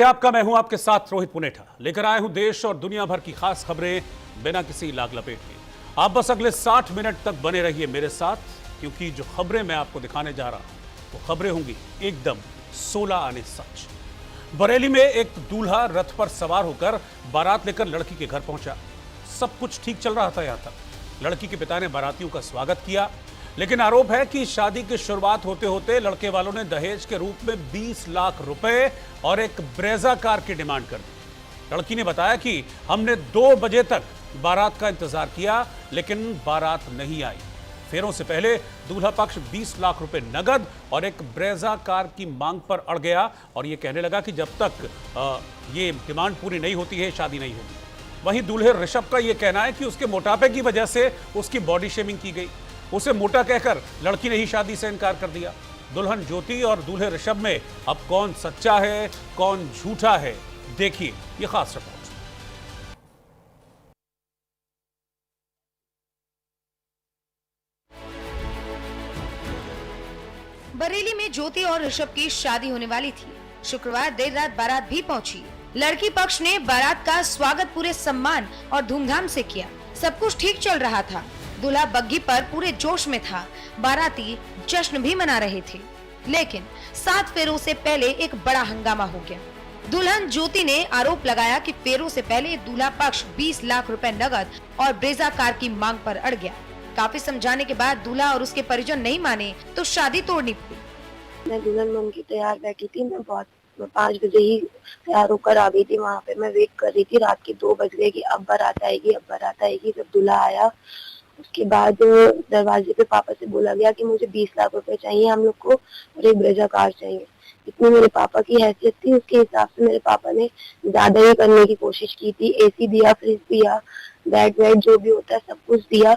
आपका मैं हूं आपके साथ रोहित पुनेठा लेकर आए हूं देश और दुनिया भर की खास खबरें बिना किसी लाग लपेट के। आप बस अगले 60 मिनट तक बने रहिए मेरे साथ, क्योंकि जो खबरें मैं आपको दिखाने जा रहा हूं वो खबरें होंगी एकदम 16 आने सच। बरेली में एक दूल्हा रथ पर सवार होकर बारात लेकर लड़की के घर पहुंचा। सब कुछ ठीक चल रहा था यहां तक। लड़की के पिता ने बारातियों का स्वागत किया, लेकिन आरोप है कि शादी की शुरुआत होते होते लड़के वालों ने दहेज के रूप में 20 लाख रुपए और एक ब्रेजा कार की डिमांड कर दी। लड़की ने बताया कि हमने 2 बजे तक बारात का इंतजार किया, लेकिन बारात नहीं आई। फेरों से पहले दूल्हा पक्ष 20 लाख रुपए नगद और एक ब्रेजा कार की मांग पर अड़ गया और यह कहने लगा कि जब तक ये डिमांड पूरी नहीं होती है शादी नहीं होगी। वहीं दूल्हे ऋषभ का यह कहना है कि उसके मोटापे की वजह से उसकी बॉडी शेमिंग की गई। उसे मोटा कहकर लड़की ने ही शादी से इनकार कर दिया। दुल्हन ज्योति और दूल्हे ऋषभ में अब कौन सच्चा है कौन झूठा है, देखिए ये खास रिपोर्ट। बरेली में ज्योति और ऋषभ की शादी होने वाली थी। शुक्रवार देर रात बारात भी पहुंची। लड़की पक्ष ने बारात का स्वागत पूरे सम्मान और धूमधाम से किया। सब कुछ ठीक चल रहा था। दूल्हा बग्घी पर पूरे जोश में था। बाराती जश्न भी मना रहे थे, लेकिन 7 फेरों से पहले एक बड़ा हंगामा हो गया। दुल्हन ज्योति ने आरोप लगाया कि फेरों से पहले दूल्हा पक्ष 20 लाख रुपए नगद और ब्रेजा कार की मांग पर अड़ गया। काफी समझाने के बाद दूल्हा और उसके परिजन नहीं माने तो शादी तोड़नी पड़ी। मैं दुल्हन बन के तैयार बैठी थी। मैं 5 बजे ही तैयार होकर आ गई थी। वहाँ पे मैं वेट कर रही थी। रात के 2 बज गए कि अब बारात आएगी, अब बारात आएगी। जब दूल्हा आया उसके बाद दरवाजे पे पापा से बोला गया कि मुझे 20 लाख रुपए चाहिए हम लोग को और एक ब्रेजा कार चाहिए। इतनी मेरे पापा की हैसियत थी, उसके हिसाब से मेरे पापा ने ज्यादा ही करने की कोशिश की थी। एसी दिया, फ्रिज दिया, बेड वेड जो भी होता है सब कुछ दिया।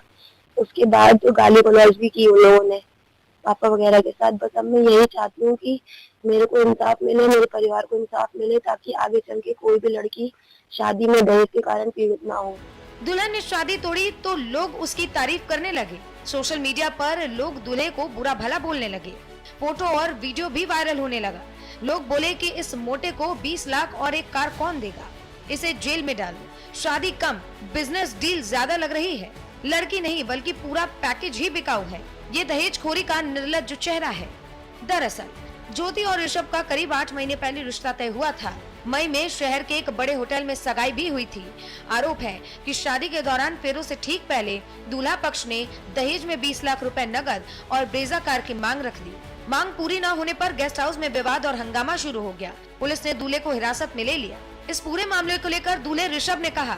उसके बाद तो गाली गलौज भी की उन लोगों ने पापा वगैरह के साथ। बस अब मैं यही चाहती हूँ कि मेरे को इंसाफ मिले, मेरे परिवार को इंसाफ मिले, ताकि आगे चल के कोई भी लड़की शादी में दहेज के कारण पीड़ित ना हो। दुल्हन ने शादी तोड़ी तो लोग उसकी तारीफ करने लगे। सोशल मीडिया पर लोग दूल्हे को बुरा भला बोलने लगे। फोटो और वीडियो भी वायरल होने लगा। लोग बोले कि इस मोटे को 20 लाख और एक कार कौन देगा, इसे जेल में डालो। शादी कम, बिजनेस डील ज्यादा लग रही है। लड़की नहीं बल्कि पूरा पैकेज ही बिकाऊ है। ये दहेजखोरी का निर्लज्ज चेहरा है। दरअसल ज्योति और ऋषभ का करीब 8 महीने पहले रिश्ता तय हुआ था। मई में शहर के एक बड़े होटल में सगाई भी हुई थी। आरोप है कि शादी के दौरान फेरों से ठीक पहले दूल्हा पक्ष ने दहेज में 20 लाख रुपए नगद और ब्रेजा कार की मांग रख दी। मांग पूरी न होने पर गेस्ट हाउस में विवाद और हंगामा शुरू हो गया। पुलिस ने दूल्हे को हिरासत में ले लिया। इस पूरे मामले को लेकर दूल्हे ऋषभ ने कहा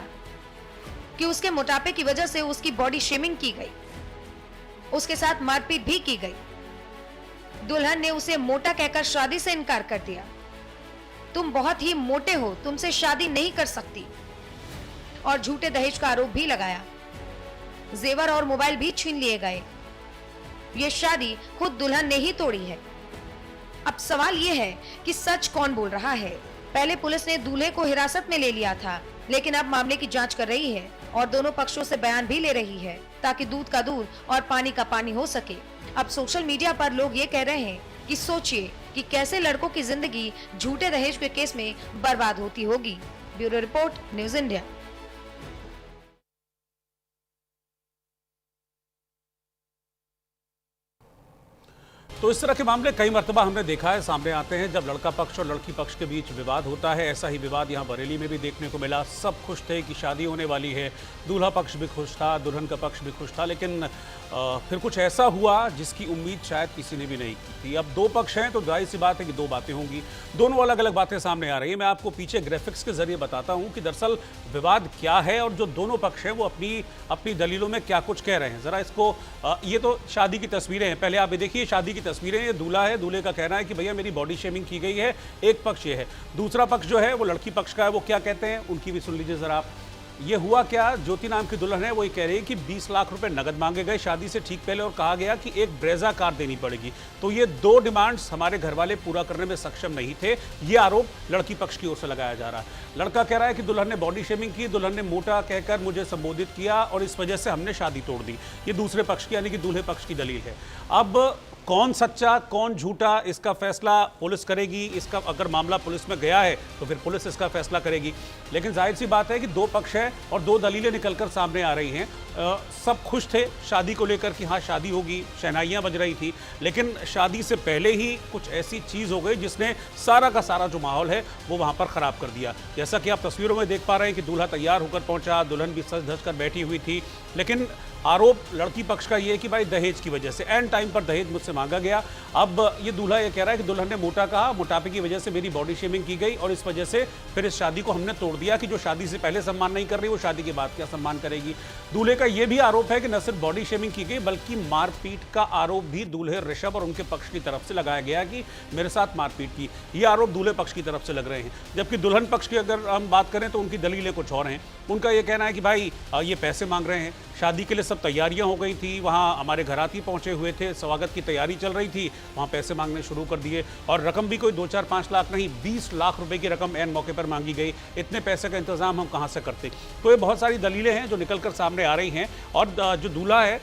कि उसके मोटापे की वजह से उसकी बॉडी शेमिंग की गई, उसके साथ मारपीट भी की गई। दुल्हन ने उसे मोटा कहकर शादी से इनकार कर दिया। तुम बहुत ही मोटे हो, तुमसे शादी नहीं कर सकती, और झूठे दहेज का आरोप भी लगाया। जेवर और मोबाइल भी छीन लिए गए। ये शादी खुद दुल्हन ने ही तोड़ी है। अब सवाल ये है कि सच कौन बोल रहा है। पहले पुलिस ने दूल्हे को हिरासत में ले लिया था, लेकिन अब मामले की जांच कर रही है और दोनों पक्षों से बयान भी ले रही है, ताकि दूध का दूध और पानी का पानी हो सके। अब सोशल मीडिया पर लोग ये कह रहे हैं कि सोचिए कि कैसे लड़कों की जिंदगी झूठे दहेज के केस में बर्बाद होती होगी। Bureau report, news India. तो इस तरह के मामले कई मरतबा हमने देखा है सामने आते हैं जब लड़का पक्ष और लड़की पक्ष के बीच विवाद होता है। ऐसा ही विवाद यहाँ बरेली में भी देखने को मिला। सब खुश थे कि शादी होने वाली है, दूल्हा पक्ष भी खुश था, दुल्हन का पक्ष भी खुश था, लेकिन फिर कुछ ऐसा हुआ जिसकी उम्मीद शायद किसी ने भी नहीं की थी। अब 2 पक्ष हैं तो जाहिर सी बात है कि 2 बातें होंगी, दोनों अलग अलग बातें सामने आ रही है। मैं आपको पीछे ग्राफिक्स के जरिए बताता हूँ कि दरअसल विवाद क्या है और जो दोनों पक्ष हैं वो अपनी दलीलों में क्या कुछ कह रहे हैं। जरा इसको ये तो शादी की तस्वीरें हैं, पहले आप देखिए शादी की तस्वीरें। ये दूल्हा है, दूल्हे का कहना है कि भैया मेरी बॉडी शेमिंग की गई है। एक पक्ष ये है, दूसरा पक्ष जो है वो लड़की पक्ष का है, वो क्या कहते हैं उनकी भी सुन लीजिए जरा आप। ये हुआ क्या, ज्योति नाम की दुल्हन है वो ये कह रही है कि 20 लाख रुपए नगद मांगे गए शादी से ठीक पहले और कहा गया कि एक ब्रेजा कार देनी पड़ेगी। तो ये 2 डिमांड्स हमारे घर वाले पूरा करने में सक्षम नहीं थे। ये आरोप लड़की पक्ष की ओर से लगाया जा रहा है। लड़का कह रहा है कि दुल्हन ने बॉडी शेमिंग की, दुल्हन ने मोटा कहकर मुझे संबोधित किया और इस वजह से हमने शादी तोड़ दी। ये दूसरे पक्ष की यानी कि दूल्हे पक्ष की दलील है। अब कौन सच्चा कौन झूठा इसका फैसला पुलिस करेगी। इसका अगर मामला पुलिस में गया है तो फिर पुलिस इसका फैसला करेगी। लेकिन जाहिर सी बात है कि दो पक्ष है और दो दलीलें निकलकर सामने आ रही हैं। सब खुश थे शादी को लेकर कि हाँ शादी होगी, शहनाइयाँ बज रही थी, लेकिन शादी से पहले ही कुछ ऐसी चीज़ हो गई जिसने सारा का सारा जो माहौल है वो वहाँ पर ख़राब कर दिया। जैसा कि आप तस्वीरों में देख पा रहे हैं कि दूल्हा तैयार होकर पहुँचा, दुल्हन भी सज धज कर बैठी हुई थी, लेकिन आरोप लड़की पक्ष का ये है कि भाई दहेज की वजह से एंड टाइम पर दहेज मुझसे मांगा गया। अब ये दूल्हा ये कह रहा है कि दुल्हन ने मोटा कहा, मोटापे की वजह से मेरी बॉडी शेमिंग की गई और इस वजह से फिर इस शादी को हमने तोड़ दिया कि जो शादी से पहले सम्मान नहीं कर रही वो शादी के बाद क्या सम्मान करेगी। दूल्हे का ये भी आरोप है कि न सिर्फ बॉडी शेमिंग की गई बल्कि मारपीट का आरोप भी दूल्हे ऋषभ और उनके पक्ष की तरफ से लगाया गया कि मेरे साथ मारपीट की। ये आरोप दूल्हे पक्ष की तरफ से लग रहे हैं, जबकि दुल्हन पक्ष की अगर हम बात करें तो उनकी दलीलें कुछ और हैं। उनका ये कहना है कि भाई ये पैसे मांग रहे हैं, शादी के लिए सब तैयारियां हो गई थी, वहाँ हमारे घराती पहुंचे हुए थे, स्वागत की तैयारी चल रही थी, वहाँ पैसे मांगने शुरू कर दिए और रकम भी कोई 2-4-5 लाख नहीं 20 लाख रुपए की रकम एन मौके पर मांगी गई। इतने पैसे का इंतजाम हम कहाँ से करते। तो ये बहुत सारी दलीलें हैं जो निकल कर सामने आ रही हैं और जो दूल्हा है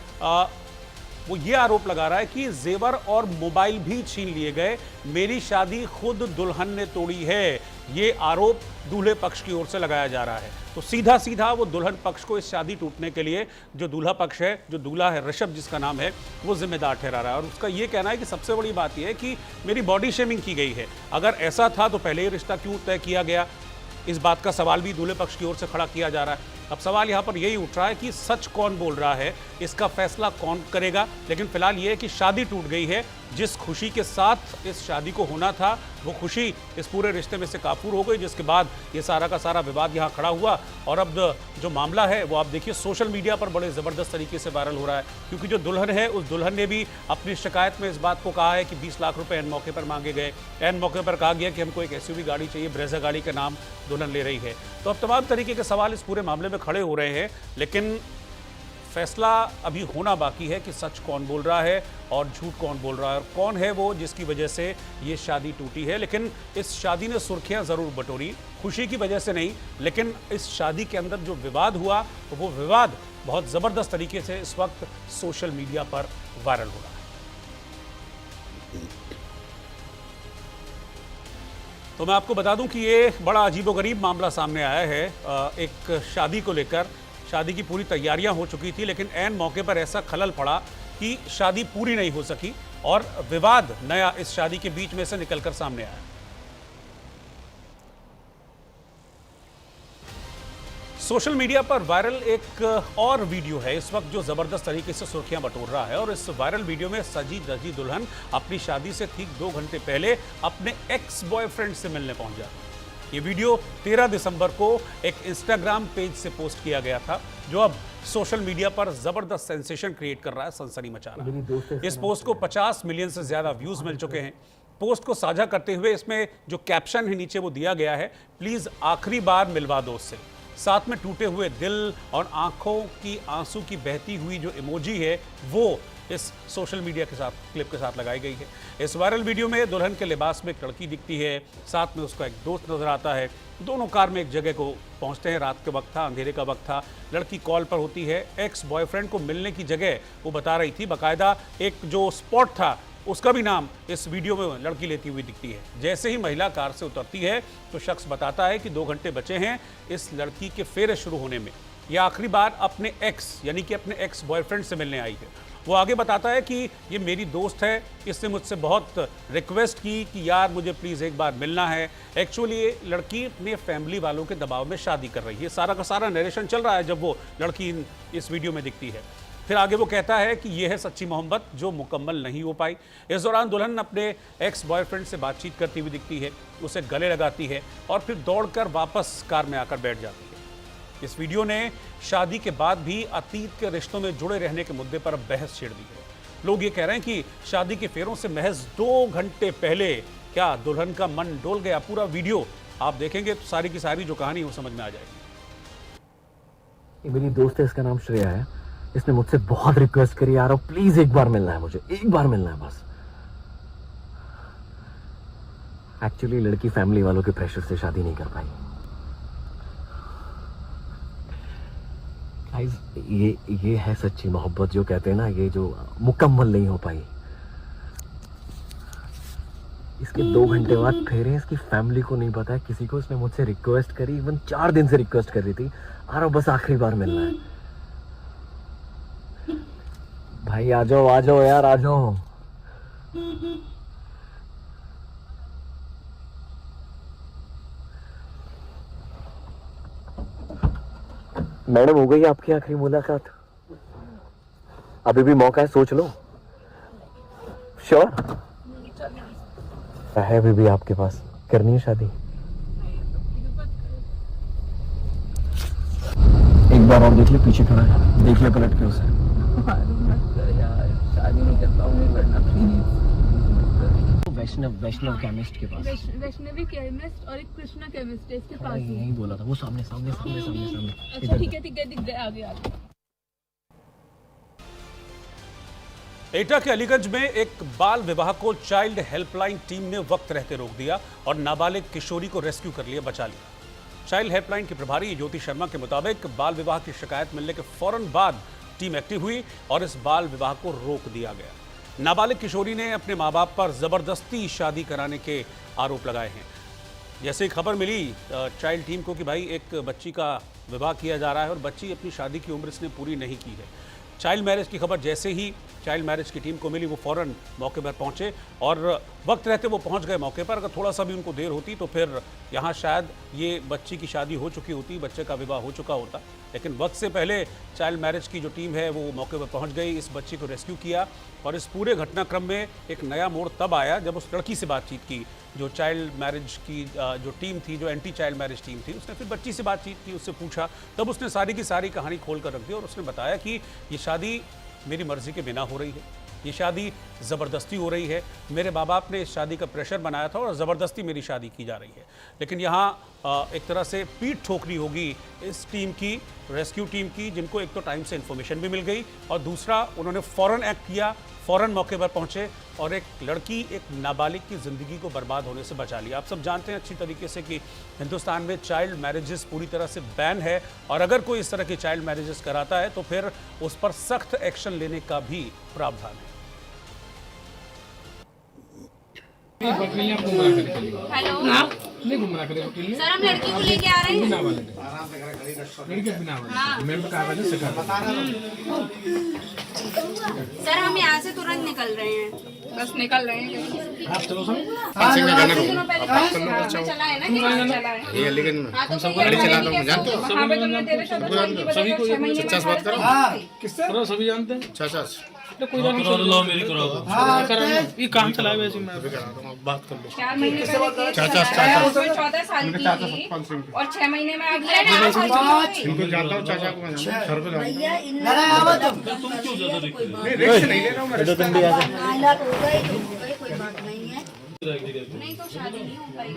वो ये आरोप लगा रहा है कि जेवर और मोबाइल भी छीन लिए गए, मेरी शादी खुद दुल्हन ने तोड़ी है। ये आरोप दूल्हे पक्ष की ओर से लगाया जा रहा है। तो सीधा सीधा वो दुल्हन पक्ष को इस शादी टूटने के लिए जो दूल्हा पक्ष है, जो दूल्हा है ऋषभ जिसका नाम है, वो जिम्मेदार ठहरा रहा है। और उसका ये कहना है कि सबसे बड़ी बात यह है कि मेरी बॉडी शेमिंग की गई है। अगर ऐसा था तो पहले ही रिश्ता क्यों तय किया गया, इस बात का सवाल भी दूल्हे पक्ष की ओर से खड़ा किया जा रहा है। अब सवाल यहाँ पर यही उठ रहा है कि सच कौन बोल रहा है, इसका फैसला कौन करेगा। लेकिन फिलहाल ये है कि शादी टूट गई है। जिस खुशी के साथ इस शादी को होना था वो खुशी इस पूरे रिश्ते में से काफूर हो गई, जिसके बाद ये सारा का सारा विवाद यहाँ खड़ा हुआ। और अब जो मामला है वो आप देखिए सोशल मीडिया पर बड़े ज़बरदस्त तरीके से वायरल हो रहा है, क्योंकि जो दुल्हन है उस दुल्हन ने भी अपनी शिकायत में इस बात को कहा है कि 20 लाख रुपए एन मौके पर मांगे गए। एन मौके पर कहा गया कि हमको एक SUV गाड़ी चाहिए, ब्रेजा गाड़ी का नाम दुल्हन ले रही है। तो अब तमाम तरीके के सवाल इस पूरे मामले में खड़े हो रहे हैं, लेकिन फैसला अभी होना बाकी है कि सच कौन बोल रहा है और झूठ कौन बोल रहा है और कौन है वो जिसकी वजह से ये शादी टूटी है। लेकिन इस शादी ने सुर्खियां जरूर बटोरी, खुशी की वजह से नहीं, लेकिन इस शादी के अंदर जो विवाद हुआ तो वो विवाद बहुत ज़बरदस्त तरीके से इस वक्त सोशल मीडिया पर वायरल हो रहा है। तो मैं आपको बता दूं कि ये बड़ा अजीबोगरीब मामला सामने आया है। एक शादी को लेकर, शादी की पूरी तैयारियां हो चुकी थी, लेकिन ऐन मौके पर ऐसा खलल पड़ा कि शादी पूरी नहीं हो सकी और विवाद नया इस शादी के बीच में से निकलकर सामने आया। सोशल मीडिया पर वायरल एक और वीडियो है इस वक्त जो जबरदस्त तरीके से सुर्खियां बटोर रहा है। और इस वायरल वीडियो में सजी धजी दुल्हन अपनी शादी से ठीक 2 घंटे पहले अपने एक्स बॉयफ्रेंड से मिलने पहुंच जाती है। ये वीडियो 13 दिसंबर को एक इंस्टाग्राम पेज से पोस्ट किया गया था, जो अब सोशल मीडिया पर जबरदस्त सेंसेशन क्रिएट कर रहा है, सनसनी मचा रहा है। इस पोस्ट को 50 मिलियन से ज्यादा व्यूज मिल चुके हैं। पोस्ट को साझा करते हुए इसमें जो कैप्शन है नीचे वो दिया गया है, प्लीज आखिरी बार मिलवा दो उससे। साथ में टूटे हुए दिल और आंखों की आंसू की बहती हुई जो इमोजी है वो इस सोशल मीडिया के साथ क्लिप के साथ लगाई गई है। इस वायरल वीडियो में दुल्हन के लिबास में एक लड़की दिखती है, साथ में उसका एक दोस्त नजर आता है। दोनों कार में एक जगह को पहुंचते हैं। रात के वक्त था, अंधेरे का वक्त था। लड़की कॉल पर होती है। एक्स बॉयफ्रेंड को मिलने की जगह वो बता रही थी, बाकायदा एक जो स्पॉट था उसका भी नाम इस वीडियो में लड़की लेती हुई दिखती है। जैसे ही महिला कार से उतरती है तो शख्स बताता है कि 2 घंटे बचे हैं इस लड़की के फेरे शुरू होने में। यह आखिरी बार अपने एक्स यानी कि अपने एक्स बॉयफ्रेंड से मिलने आई है। वो आगे बताता है कि ये मेरी दोस्त है, इसने मुझसे बहुत रिक्वेस्ट की कि यार मुझे प्लीज़ एक बार मिलना है। एक्चुअली ये लड़की अपने फैमिली वालों के दबाव में शादी कर रही है। सारा का सारा नरेशन चल रहा है जब वो लड़की इस वीडियो में दिखती है। फिर आगे वो कहता है कि यह है सच्ची मोहब्बत जो मुकम्मल नहीं हो पाई। इस दौरान दुल्हन अपने एक्स बॉयफ्रेंड से बातचीत करती हुई दिखती है, उसे गले लगाती है और फिर दौड़कर वापस कार में आकर बैठ जाती है। इस वीडियो ने शादी के बाद भी अतीत के रिश्तों में जुड़े रहने के मुद्दे पर बहस छेड़ दी है। लोग ये कह रहे हैं कि शादी के फेरों से महज 2 घंटे पहले क्या दुल्हन का मन डोल गया। पूरा वीडियो आप देखेंगे तो सारी की सारी जो कहानी वो समझ में आ जाएगी। मेरी दोस्त है, इसका नाम श्रेया है। इसने मुझसे बहुत रिक्वेस्ट करी, यार प्लीज एक बार मिलना है, मुझे एक बार मिलना है बस। एक्चुअली लड़की फैमिली वालों के प्रेशर से शादी नहीं कर पाई। गाइस, ये है सच्ची मोहब्बत जो कहते हैं ना, ये जो मुकम्मल नहीं हो पाई। इसके 2 घंटे बाद फेरे इसकी फैमिली को नहीं पता है, किसी को। इसने मुझसे रिक्वेस्ट करी, इवन 4 दिन से रिक्वेस्ट कर रही थी, आ रहा बस आखिरी बार मिलना है। भाई आ जाओ यार, आ जाओ। मैडम हो गई आपकी आखिरी मुलाकात, अभी भी मौका है, सोच लो। श्योर है अभी भी आपके पास, करनी है शादी? एक बार और देख ले, पीछे खड़ा है, देखिए पलट के उसे। शादी नहीं करता हूँ, वैष्णव केमिस्ट के पास। वैष्णवी केमिस्ट और एक कृष्णा केमिस्ट है, इसके पास यही बोला था वो, सामने। अच्छा ठीक है दिख गए आगे। एटा के अलीगंज में एक बाल विवाह को चाइल्ड हेल्पलाइन टीम ने वक्त रहते रोक दिया और नाबालिग किशोरी को रेस्क्यू कर लिया, बचा लिया। चाइल्ड हेल्पलाइन की प्रभारी ज्योति शर्मा के मुताबिक बाल विवाह की शिकायत मिलने के फौरन बाद टीम एक्टिव हुई और इस बाल विवाह को रोक दिया गया। नाबालिग किशोरी ने अपने मां बाप पर जबरदस्ती शादी कराने के आरोप लगाए हैं। जैसे खबर मिली चाइल्ड टीम को कि भाई एक बच्ची का विवाह किया जा रहा है और बच्ची अपनी शादी की उम्र इसने पूरी नहीं की है। चाइल्ड मैरिज की खबर जैसे ही चाइल्ड मैरिज की टीम को मिली, वो फौरन मौके पर पहुंचे और वक्त रहते वो पहुंच गए मौके पर। अगर थोड़ा सा भी उनको देर होती तो फिर यहाँ शायद ये बच्ची की शादी हो चुकी होती, बच्चे का विवाह हो चुका होता। लेकिन वक्त से पहले चाइल्ड मैरिज की जो टीम है वो मौके पर पहुंच गई, इस बच्ची को रेस्क्यू किया। और इस पूरे घटनाक्रम में एक नया मोड़ तब आया जब उस लड़की से बातचीत की, जो चाइल्ड मैरिज की जो टीम थी, जो एंटी चाइल्ड मैरिज टीम थी। उसने फिर बच्ची से बातचीत की, उससे पूछा, तब उसने सारी की सारी कहानी खोल कर रख दी और उसने बताया कि ये शादी मेरी मर्जी के बिना हो रही है, ये शादी ज़बरदस्ती हो रही है, मेरे माँ बाप ने इस शादी का प्रेशर बनाया था और ज़बरदस्ती मेरी शादी की जा रही है। लेकिन यहाँ एक तरह से पीठ ठोकरी होगी इस टीम की, रेस्क्यू टीम की, जिनको एक तो टाइम से इन्फॉर्मेशन भी मिल गई और दूसरा उन्होंने फ़ौरन एक्ट किया, फ़ौरन मौके पर पहुँचे और एक लड़की, एक नाबालिग की ज़िंदगी को बर्बाद होने से बचा लिया। आप सब जानते हैं अच्छी तरीके से कि हिंदुस्तान में चाइल्ड मैरिजेस पूरी तरह से बैन है और अगर कोई इस तरह की चाइल्ड मैरिजेस कराता है तो फिर उस पर सख्त एक्शन लेने का भी प्रावधान है। हेलो सर, हम लड़की को लेके आ रहे हैं। सर हम यहाँ से तुरंत निकल रहे हैं, बस निकल रहे हैं। आप चलो सर, चला है ना कि ये लेकिन हम सबको गाड़ी चलाता हूँ, जानते हो सभी को 50 बात करो, किससे सभी जानते हैं। चाचा कोई लो मेरी करो, ये काम चलाए वैसे मैं अभी करा दूंगा, बात कर लो। 4 महीने चाचा 14 साल की थी और 6 महीने में इनको जानता हूँ चाचा को, सर को जानता हूँ। तुम क्यों ज्यादा दिख रहे हो? नहीं ले रहा हूँ मैं, तुम भी आ जाओ। कोई बात नहीं है, नहीं तो शादी नहीं हो पाएगी,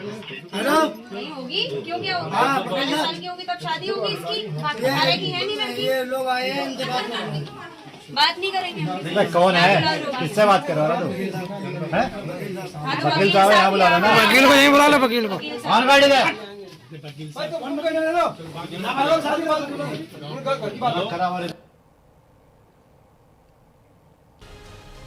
नहीं होगी। क्यों क्या होगा? 15 साल की होगी तब शादी होगी इसकी, 18 की है नहीं लड़की। ये लोग आए हैं, इनसे बात नहीं करेंगे। कौन है, किससे बात करवा रहा तू? वकील साहब यहाँ बुला लो ना, वकील को यहीं बुला लो, वकील को ऑन गाड़ी दे।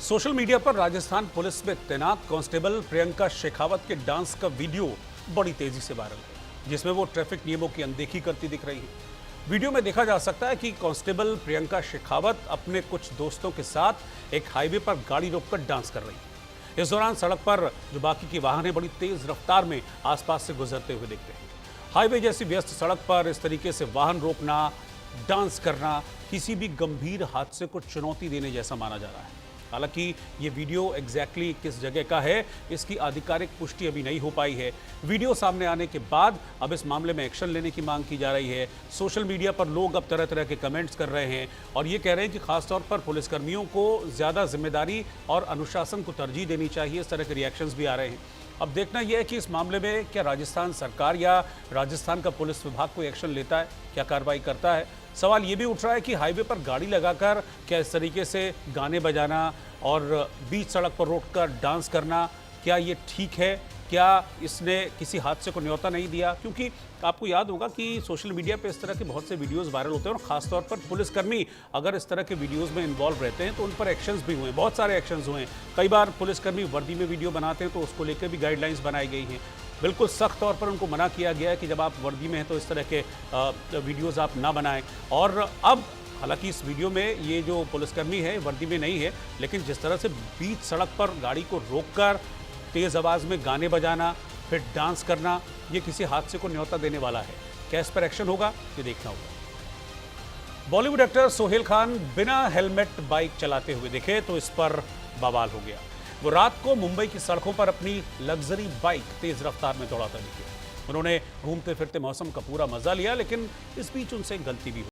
सोशल मीडिया पर राजस्थान पुलिस में तैनात कांस्टेबल प्रियंका शेखावत के डांस का वीडियो बड़ी तेजी से वायरल है, जिसमें वो ट्रैफिक नियमों की अनदेखी करती दिख रही है। वीडियो में देखा जा सकता है कि कांस्टेबल प्रियंका शेखावत अपने कुछ दोस्तों के साथ एक हाईवे पर गाड़ी रोककर डांस कर रही है। इस दौरान सड़क पर जो बाकी के वाहन बड़ी तेज रफ्तार में आसपास से गुजरते हुए दिखते हैं। हाईवे जैसी व्यस्त सड़क पर इस तरीके से वाहन रोकना, डांस करना किसी भी गंभीर हादसे को चुनौती देने जैसा माना जा रहा है। हालांकि ये वीडियो एग्जैक्टली किस जगह का है, इसकी आधिकारिक पुष्टि अभी नहीं हो पाई है। वीडियो सामने आने के बाद अब इस मामले में एक्शन लेने की मांग की जा रही है। सोशल मीडिया पर लोग अब तरह तरह के कमेंट्स कर रहे हैं और ये कह रहे हैं कि खासतौर पर पुलिसकर्मियों को ज़्यादा जिम्मेदारी और अनुशासन को तरजीह देनी चाहिए। इस तरह के रिएक्शंस भी आ रहे हैं। अब देखना यह है कि इस मामले में क्या राजस्थान सरकार या राजस्थान का पुलिस विभाग कोई एक्शन लेता है, क्या कार्रवाई करता है। सवाल ये भी उठ रहा है कि हाईवे पर गाड़ी लगाकर क्या इस तरीके से गाने बजाना और बीच सड़क पर रोककर डांस करना, क्या ये ठीक है, क्या इसने किसी हादसे को न्योता नहीं दिया? क्योंकि आपको याद होगा कि सोशल मीडिया पे इस तरह के बहुत से वीडियोस वायरल होते हैं और खासतौर पर पुलिसकर्मी अगर इस तरह के वीडियोस में इन्वॉल्व रहते हैं तो उन पर एक्शंस भी हुए, बहुत सारे एक्शंस हुए हैं। कई बार पुलिसकर्मी वर्दी में वीडियो बनाते हैं तो उसको लेकर भी गाइडलाइंस बनाई गई हैं। बिल्कुल सख्त तौर पर उनको मना किया गया है कि जब आप वर्दी में हैं तो इस तरह के वीडियोस आप ना बनाएं। और अब हालांकि इस वीडियो में ये जो पुलिसकर्मी है वर्दी में नहीं है, लेकिन जिस तरह से बीच सड़क पर गाड़ी को रोककर तेज़ आवाज़ में गाने बजाना, फिर डांस करना, ये किसी हादसे को न्योता देने वाला है। क्या इस पर एक्शन होगा, ये देखना होगा। बॉलीवुड एक्टर सोहेल खान बिना हेलमेट बाइक चलाते हुए दिखे तो इस पर बवाल हो गया। वो रात को मुंबई की सड़कों पर अपनी लग्जरी बाइक तेज रफ्तार में दौड़ाते दिखे। उन्होंने घूमते फिरते मौसम का पूरा मजा लिया, लेकिन इस बीच उनसे गलती भी हुई।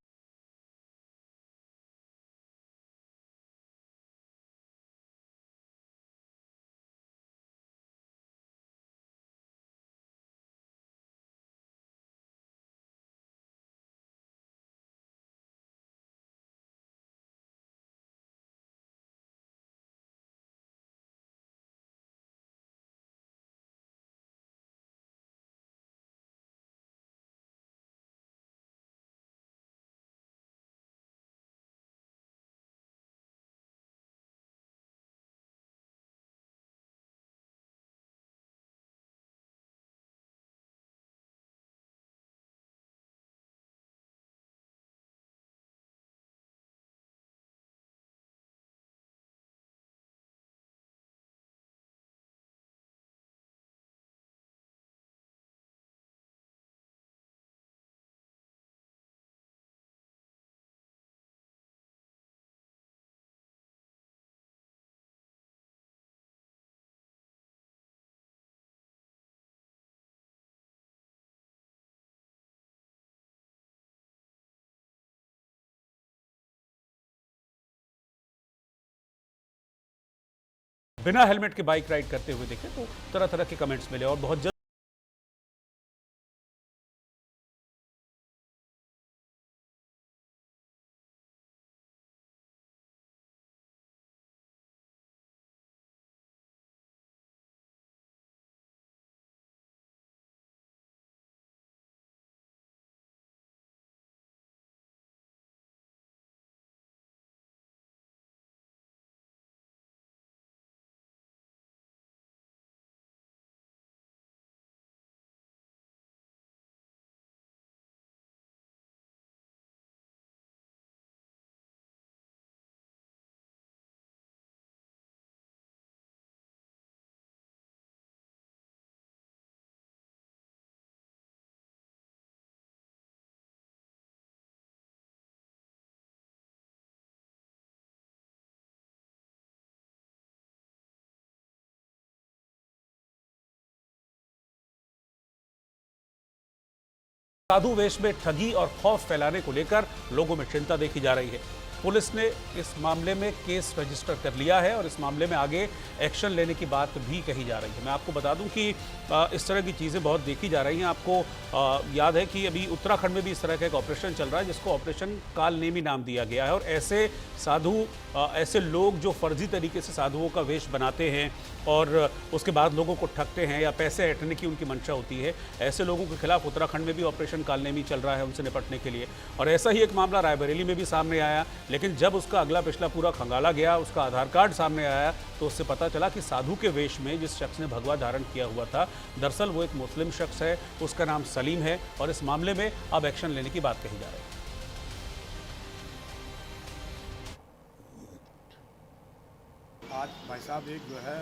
बिना हेलमेट के बाइक राइड करते हुए देखे तो तरह तरह के कमेंट्स मिले और बहुत जल्द साधु वेश में ठगी और खौफ फैलाने को लेकर लोगों में चिंता देखी जा रही है। पुलिस ने इस मामले में केस रजिस्टर कर लिया है और इस मामले में आगे एक्शन लेने की बात भी कही जा रही है। मैं आपको बता दूं कि इस तरह की चीज़ें बहुत देखी जा रही हैं। आपको याद है कि अभी उत्तराखंड में भी इस तरह का एक ऑपरेशन चल रहा है जिसको ऑपरेशन कालनेमी नाम दिया गया है। और ऐसे साधु, ऐसे लोग जो फर्जी तरीके से साधुओं का वेश बनाते हैं और उसके बाद लोगों को ठगते हैं या पैसे ऐंठने की उनकी मंशा होती है, ऐसे लोगों के खिलाफ उत्तराखंड में भी ऑपरेशन कालनेमी चल रहा है उनसे निपटने के लिए। और ऐसा ही एक मामला रायबरेली में भी सामने आया, लेकिन जब उसका अगला पिछला पूरा खंगाला गया, उसका आधार कार्ड सामने आया, तो उससे पता चला कि साधु के वेश में जिस शख्स ने भगवा धारण किया हुआ था, दरअसल वो एक मुस्लिम शख्स है, उसका नाम सलीम है। और इस मामले में अब एक्शन लेने की बात कही जा रही है। आज भाई साहब एक जो है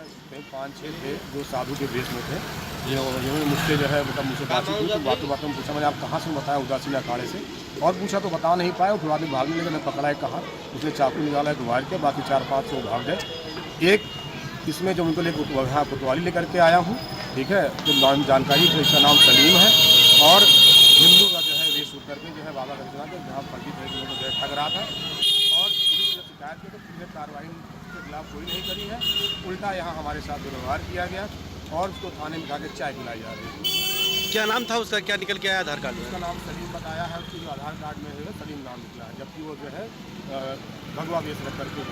5-6 थे जो साधु के वेश में थे, ये मुझसे जो है मतलब मुझसे बातचीत हुई तो बातों में पूछा, मैंने आप कहाँ से बताया उदासीन अखाड़े से, और पूछा तो बता नहीं पाया। फिर आदमी भागने लगे, मैं पकड़ा है कहाँ, उसने चाकू निकाला है वायर के, बाकी 4-5 लोग भाग गए। एक इसमें जो उनको लेकर हाँ कोतवाली लेकर के आया हूँ, ठीक है, तो नाम जानकारी तो इसका नाम सलीम है और हिंदू का जो है वेश करके जो है बाबा का जहाँ फर्जी तरीके से जो है ठग रहा था। और पुलिस ने शिकायत की तो पुलिस ने कार्रवाई उसके खिलाफ कोई नहीं करी है, उल्टा यहाँ हमारे साथ व्यवहार किया गया और उसको थाने में जाकर चाय पिलाई जा रही है। क्या नाम था उसका, क्या निकल के आया आधार कार्ड में? उसका नाम सलीम बताया है, उसकी जो आधार कार्ड में है सलीम नाम निकला है, जबकि वो जो है भगवा वेश रख करके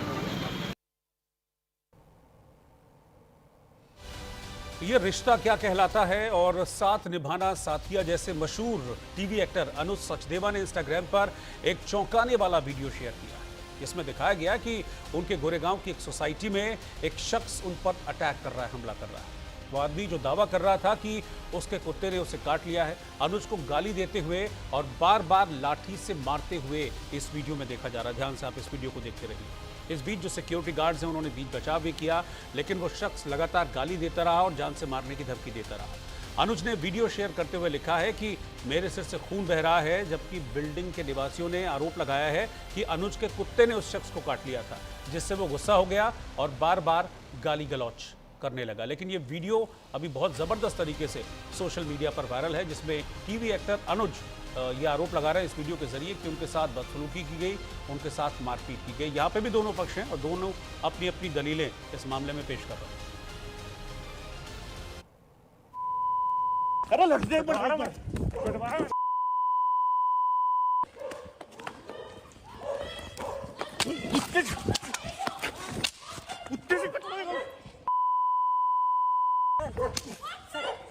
ये रिश्ता क्या कहलाता है और साथ निभाना साथिया जैसे मशहूर टीवी एक्टर अनुज सचदेवा ने इंस्टाग्राम पर एक चौंकाने वाला वीडियो शेयर किया है। इसमें दिखाया गया कि उनके गोरेगांव की एक सोसाइटी में एक शख्स उन पर अटैक कर रहा है, हमला कर रहा है। वो आदमी जो दावा कर रहा था कि उसके कुत्ते ने उसे काट लिया है, अनुज को गाली देते हुए और बार बार लाठी से मारते हुए इस वीडियो में देखा जा रहा है। ध्यान से आप इस वीडियो को देखते रहिए। इस बीच जो सिक्योरिटी गार्ड्स हैं उन्होंने बीच बचाव भी किया, लेकिन वो शख्स लगातार गाली देता रहा और जान से मारने की धमकी देता रहा। अनुज ने वीडियो शेयर करते हुए लिखा है कि मेरे सिर से खून बह रहा है, जबकि बिल्डिंग के निवासियों ने आरोप लगाया है कि अनुज के कुत्ते ने उस शख्स को काट लिया था, जिससे वो गुस्सा हो गया और बार बार गाली गलौच करने लगा। लेकिन ये वीडियो अभी बहुत ज़बरदस्त तरीके से सोशल मीडिया पर वायरल है, जिसमें टीवी एक्टर अनुज ये आरोप लगा रहे हैं इस वीडियो के जरिए कि उनके साथ बदसलूकी की गई, उनके साथ मारपीट की गई। यहाँ पे भी दोनों पक्ष हैं और दोनों अपनी अपनी दलीलें इस मामले में पेश कर रहे हैं।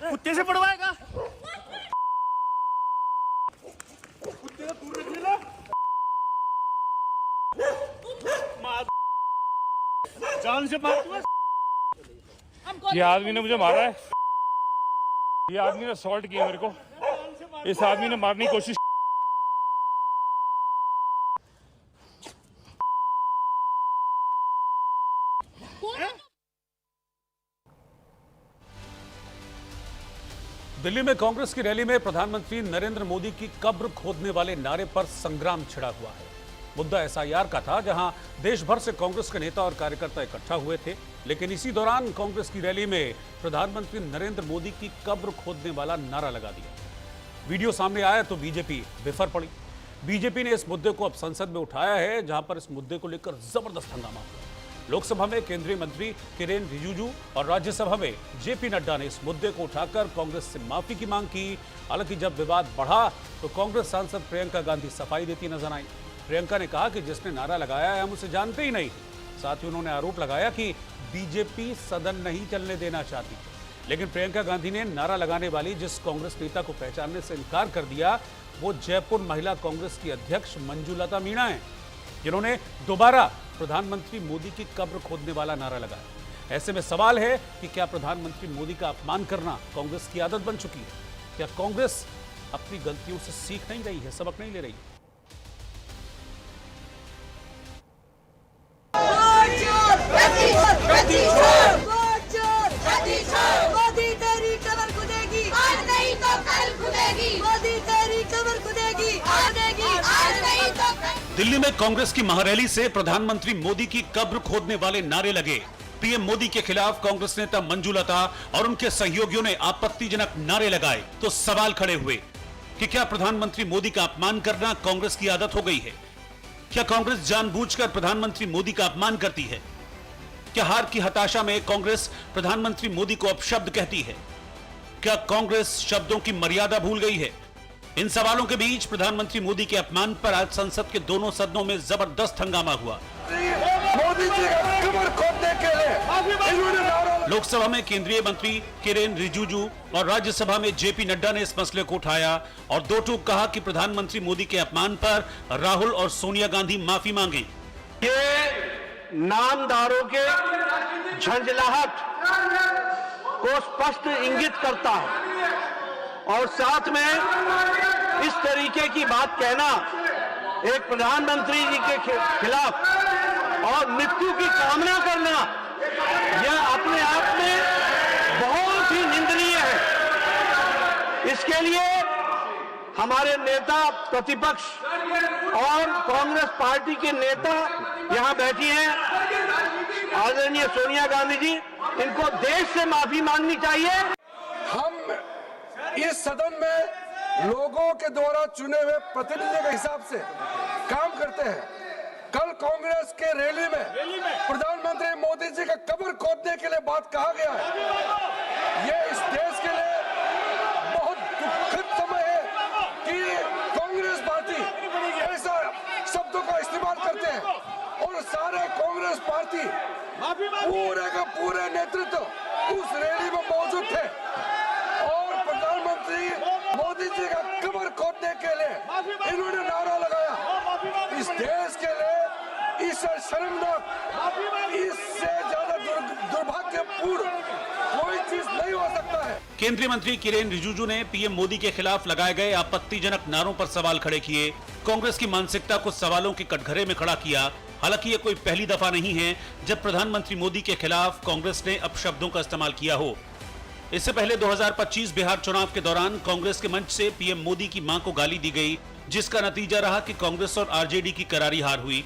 कुत्ते से पड़वाएगा, कुत्ते का दूर रख लेना। जान से मार। ये आदमी ने मुझे मारा है, ये आदमी ने असॉल्ट किया मेरे को, इस आदमी ने मारने की कोशिश। दिल्ली में कांग्रेस की रैली में प्रधानमंत्री नरेंद्र मोदी की कब्र खोदने वाले नारे पर संग्राम छिड़ा हुआ है। मुद्दा एसआईआर का था, जहां देश भर से कांग्रेस के नेता और कार्यकर्ता इकट्ठा हुए थे, लेकिन इसी दौरान कांग्रेस की रैली में प्रधानमंत्री नरेंद्र मोदी की कब्र खोदने वाला नारा लगा दिया। वीडियो सामने आया तो बीजेपी बिफर पड़ी। बीजेपी ने इस मुद्दे को अब संसद में उठाया है, जहां पर इस मुद्दे को लेकर जबरदस्त हंगामा हुआ। लोकसभा में केंद्रीय मंत्री किरेन रिजिजू और राज्यसभा में जेपी नड्डा ने इस मुद्दे को उठाकर कांग्रेस से माफी की मांग की। हालांकि जब विवाद बढ़ा तो कांग्रेस सांसद प्रियंका गांधी सफाई देती नजर आई। प्रियंका ने कहा कि जिसने नारा लगाया है हम उसे जानते ही नहीं। साथ ही उन्होंने आरोप लगाया कि बीजेपी सदन नहीं चलने देना चाहती। लेकिन प्रियंका गांधी ने नारा लगाने वाली जिस कांग्रेस नेता को पहचानने से इनकार कर दिया, वो जयपुर महिला कांग्रेस की अध्यक्ष मंजुलता मीणा है, जिन्होंने दोबारा प्रधानमंत्री मोदी की कब्र खोदने वाला नारा लगाया। ऐसे में सवाल है कि क्या प्रधानमंत्री मोदी का अपमान करना कांग्रेस की आदत बन चुकी है? क्या कांग्रेस अपनी गलतियों से सीख नहीं रही है, सबक नहीं ले रही है? मोदी तेरी कमर खुदेगी, आज नहीं तो कल खुदेगी। मोदी तेरी कमर खुदेगी, आज नहीं तो कल। दिल्ली में कांग्रेस की महारैली से प्रधानमंत्री मोदी की कब्र खोदने वाले नारे लगे। पीएम मोदी के खिलाफ कांग्रेस नेता मंजुलता और उनके सहयोगियों ने आपत्तिजनक नारे लगाए तो सवाल खड़े हुए कि क्या प्रधानमंत्री मोदी का अपमान करना कांग्रेस की आदत हो गई है? क्या कांग्रेस जानबूझकर प्रधानमंत्री मोदी का अपमान करती है? क्या हार की हताशा में कांग्रेस प्रधानमंत्री मोदी को अपशब्द कहती है? क्या कांग्रेस शब्दों की मर्यादा भूल गई है? इन सवालों के बीच प्रधानमंत्री मोदी के अपमान पर आज संसद के दोनों सदनों में जबरदस्त हंगामा हुआ। मोदी जी का कमर खोदने के लिए लोकसभा में केंद्रीय मंत्री किरेन रिजिजू और राज्यसभा में जेपी नड्डा ने इस मसले को उठाया और दो टूक कहा कि प्रधानमंत्री मोदी के अपमान पर राहुल और सोनिया गांधी माफी मांगे। ये नामदारों के झंझलाहट को स्पष्ट इंगित करता है और साथ में इस तरीके की बात कहना एक प्रधानमंत्री जी के खिलाफ और मृत्यु की कामना करना, यह अपने आप में बहुत ही निंदनीय है। इसके लिए हमारे नेता प्रतिपक्ष और कांग्रेस पार्टी के नेता यहां बैठी हैं, आदरणीय सोनिया गांधी जी, इनको देश से माफी मांगनी चाहिए। हम इस सदन में लोगों के द्वारा चुने हुए प्रतिनिधि के हिसाब से काम करते हैं। कल कांग्रेस के रैली में प्रधानमंत्री मोदी जी का कब्र खोदने के लिए बात कहा गया है। ये इस देश के लिए बहुत दुखद समय है कि कांग्रेस पार्टी ऐसा शब्दों का इस्तेमाल करते हैं और सारे कांग्रेस पार्टी पूरे का पूरे नेतृत्व उस रैली में मौजूद थे और प्रधानमंत्री मोदी जी का कमर खोदने के लिए इन्होंने नारा लगाया। इस देश के लिए इससे शर्मनाक, इससे ज्यादा दुर्भाग्यपूर्ण कोई चीज नहीं हो सकता है। केंद्रीय मंत्री किरेन रिजिजू ने पीएम मोदी के खिलाफ लगाए गए आपत्तिजनक नारों पर सवाल खड़े किए, कांग्रेस की मानसिकता को सवालों के कटघरे में खड़ा किया। हालांकि ये कोई पहली दफा नहीं है जब प्रधानमंत्री मोदी के खिलाफ कांग्रेस ने अपशब्दों का इस्तेमाल किया हो। इससे पहले 2025 बिहार चुनाव के दौरान कांग्रेस के मंच से पीएम मोदी की मां को गाली दी गई, जिसका नतीजा रहा कि कांग्रेस और आरजेडी की करारी हार हुई।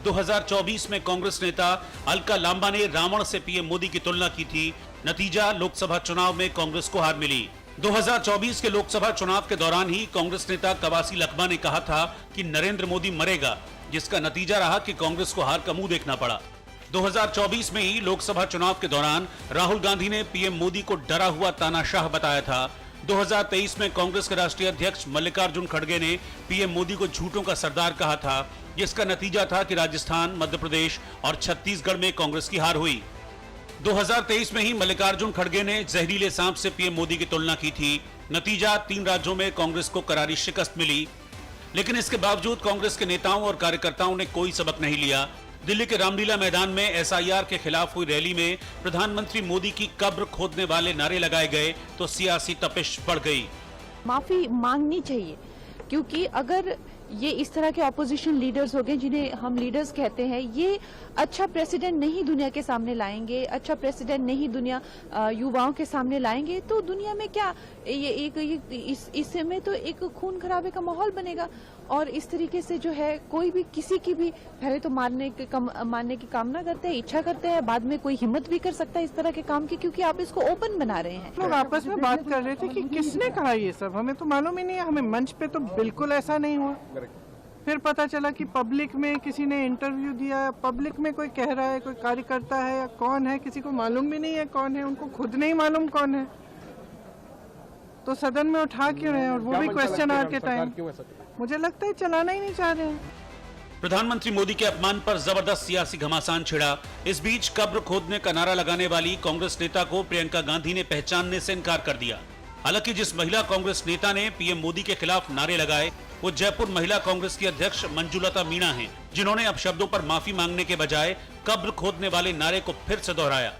2024 में कांग्रेस नेता अलका लांबा ने रावण से पीएम मोदी की तुलना की थी। नतीजा, लोकसभा चुनाव में कांग्रेस को हार मिली। 2024 के लोकसभा चुनाव के दौरान ही कांग्रेस नेता कवासी लखमा ने कहा था कि नरेंद्र मोदी मरेगा, जिसका नतीजा रहा कि कांग्रेस को हार का मुंह देखना पड़ा। 2024 में ही लोकसभा चुनाव के दौरान राहुल गांधी ने पीएम मोदी को डरा हुआ तानाशाह बताया था। 2023 में कांग्रेस के राष्ट्रीय अध्यक्ष मल्लिकार्जुन खड़गे ने पीएम मोदी को झूठों का सरदार कहा था, जिसका नतीजा था कि राजस्थान, मध्य प्रदेश और छत्तीसगढ़ में कांग्रेस की हार हुई। 2023 में ही मल्लिकार्जुन खड़गे ने जहरीले सांप से पीएम मोदी की तुलना की थी। नतीजा, 3 राज्यों में कांग्रेस को करारी शिकस्त मिली। लेकिन इसके बावजूद कांग्रेस के नेताओं और कार्यकर्ताओं ने कोई सबक नहीं लिया। दिल्ली के रामलीला मैदान में एसआईआर के खिलाफ हुई रैली में प्रधानमंत्री मोदी की कब्र खोदने वाले नारे लगाए गए तो सियासी तपिश बढ़ गई। माफी मांगनी चाहिए, क्योंकि अगर ये इस तरह के ऑपोजिशन लीडर्स हो गए जिन्हें हम लीडर्स कहते हैं, ये अच्छा प्रेसिडेंट नहीं दुनिया के सामने लाएंगे, अच्छा प्रेसिडेंट नहीं दुनिया युवाओं के सामने लाएंगे, तो दुनिया में क्या इसमें तो एक खून खराबे का माहौल बनेगा। और इस तरीके से जो है कोई भी किसी की भी पहले तो मारने की कामना करते हैं, इच्छा करते हैं, बाद में कोई हिम्मत भी कर सकता है इस तरह के काम की, क्योंकि आप इसको ओपन बना रहे हैं। लोग आपस में बात कर रहे थे कि किसने कहा ये सब, हमें तो मालूम ही नहीं है। हमें मंच पे तो बिल्कुल ऐसा नहीं हुआ। फिर पता चला कि पब्लिक में किसी ने इंटरव्यू दिया, पब्लिक में कोई कह रहा है, कोई कार्यकर्ता है या कौन है, किसी को मालूम भी नहीं है कौन है, उनको खुद नहीं मालूम कौन है, तो सदन में उठा क्यों रहे हैं, और वो भी क्वेश्चन आवर के टाइम। मुझे लगता है चलाना ही नहीं चाह रहे हैं। प्रधानमंत्री मोदी के अपमान पर जबरदस्त सियासी घमासान छिड़ा। इस बीच कब्र खोदने का नारा लगाने वाली कांग्रेस नेता को प्रियंका गांधी ने पहचानने से इनकार कर दिया। हालांकि जिस महिला कांग्रेस नेता ने पीएम मोदी के खिलाफ नारे लगाए वो जयपुर महिला कांग्रेस की अध्यक्ष मंजुलता मीणा हैं, जिन्होंने अपशब्दों पर माफी मांगने के बजाय कब्र खोदने वाले नारे को फिर से दोहराया।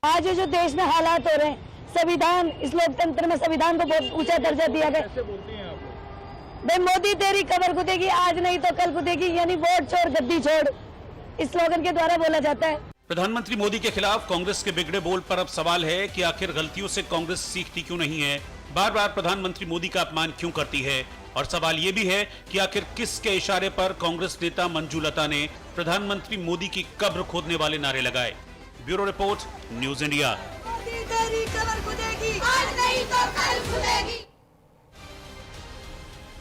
आज जो देश में हालात हो रहे हैं, संविधान, इस लोकतंत्र में संविधान को बहुत ऊंचा दर्जा दिया गया। भाई मोदी तेरी कब्र खुदेगी, आज नहीं तो कल खुदेगी, यानी वोट छोड़ गद्दी छोड़, इस स्लोगन के द्वारा बोला जाता है। प्रधानमंत्री मोदी के खिलाफ कांग्रेस के बिगड़े बोल पर अब सवाल है कि आखिर गलतियों से कांग्रेस सीखती क्यों नहीं है, बार बार प्रधानमंत्री मोदी का अपमान क्यों करती है, और सवाल ये भी है कि आखिर किसके इशारे पर कांग्रेस नेता मंजुलता ने प्रधानमंत्री मोदी की कब्र खोदने वाले नारे लगाए। Bureau report, news India. Modi तेरी कब्र खुदेगी, आज नहीं तो कल खुदेगी।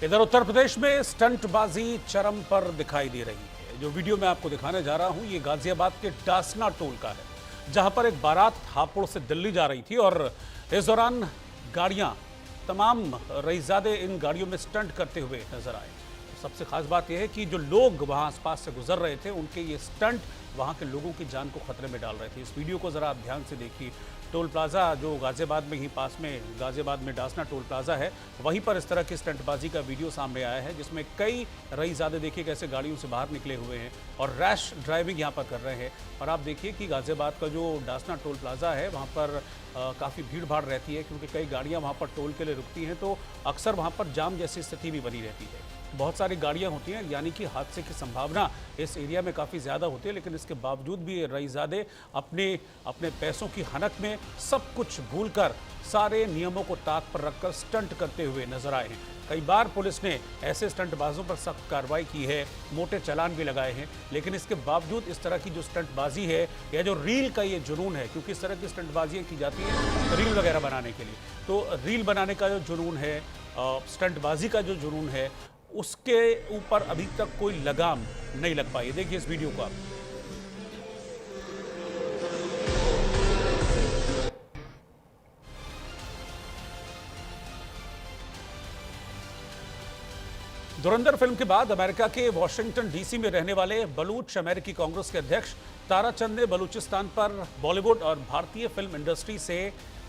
इधर उत्तर प्रदेश में स्टंटबाजी चरम पर दिखाई दे रही है। जो वीडियो मैं आपको दिखाने जा रहा हूं ये गाजियाबाद के डासना टोल का है, जहां पर एक बारात हापुड़ से दिल्ली जा रही थी और इस दौरान गाड़ियां, तमाम रईजादे इन गाड़ियों में स्टंट करते हुए नजर आए। सबसे खास बात यह है कि जो लोग वहां आसपास से गुजर रहे थे उनके ये स्टंट वहां के लोगों की जान को खतरे में डाल रहे थे। इस वीडियो को जरा आप ध्यान से देखिए। टोल प्लाजा जो गाजियाबाद में ही पास में, गाजियाबाद में डासना टोल प्लाजा है, वहीं पर इस तरह की स्टंटबाजी का वीडियो सामने आया है, जिसमें कई रईजादे देखिए कैसे गाड़ियों से बाहर निकले हुए हैं और रैश ड्राइविंग यहाँ पर कर रहे हैं। और आप देखिए कि गाजियाबाद का जो डासना टोल प्लाजा है वहाँ पर काफ़ी भीड़ भाड़ रहती है, क्योंकि कई गाड़ियाँ वहाँ पर टोल के लिए रुकती हैं, तो अक्सर वहाँ पर जाम जैसी स्थिति भी बनी रहती है। बहुत सारी गाड़ियां होती हैं, यानी कि हादसे की संभावना इस एरिया में काफ़ी ज़्यादा होती है। लेकिन इसके बावजूद भी ये रईजादे अपने पैसों की हनक में सब कुछ भूलकर सारे नियमों को ताक पर रखकर स्टंट करते हुए नजर आए हैं। कई बार पुलिस ने ऐसे स्टंटबाजों पर सख्त कार्रवाई की है, मोटे चालान भी लगाए हैं, लेकिन इसके बावजूद इस तरह की जो स्टंटबाजी है या जो रील का ये जुनून है, क्योंकि इस तरह की स्टंटबाजियाँ की जाती हैं रील वगैरह बनाने के लिए, तो रील बनाने का जो जुनून है, स्टंटबाजी का जो जुनून है, उसके ऊपर अभी तक कोई लगाम नहीं लग पाई। देखिए इस वीडियो को आप। धुरंधर फिल्म के बाद अमेरिका के वॉशिंगटन डीसी में रहने वाले बलूच अमेरिकी कांग्रेस के अध्यक्ष ताराचंद ने बलूचिस्तान पर बॉलीवुड और भारतीय फिल्म इंडस्ट्री से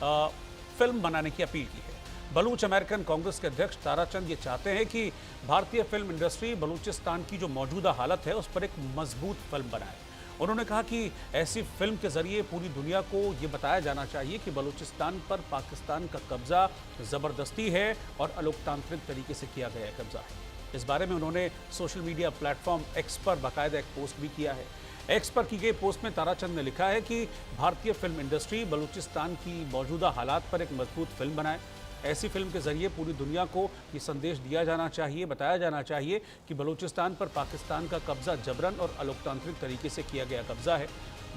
फिल्म बनाने की अपील की है। बलूच अमेरिकन कांग्रेस के अध्यक्ष ताराचंद ये चाहते हैं कि भारतीय फिल्म इंडस्ट्री बलूचिस्तान की जो मौजूदा हालत है उस पर एक मजबूत फिल्म बनाए। उन्होंने कहा कि ऐसी फिल्म के जरिए पूरी दुनिया को ये बताया जाना चाहिए कि बलूचिस्तान पर पाकिस्तान का कब्जा जबरदस्ती है और अलोकतांत्रिक तरीके से किया गया कब्जा है। इस बारे में उन्होंने सोशल मीडिया प्लेटफॉर्म एक्स पर बाकायदा एक पोस्ट भी किया है। एक्स पर की गई पोस्ट में ताराचंद ने लिखा है कि भारतीय फिल्म इंडस्ट्री बलूचिस्तान की मौजूदा हालात पर एक मजबूत फिल्म बनाए। ऐसी फिल्म के जरिए पूरी दुनिया को ये संदेश दिया जाना चाहिए, बताया जाना चाहिए कि बलूचिस्तान पर पाकिस्तान का कब्जा जबरन और अलोकतांत्रिक तरीके से किया गया कब्जा है।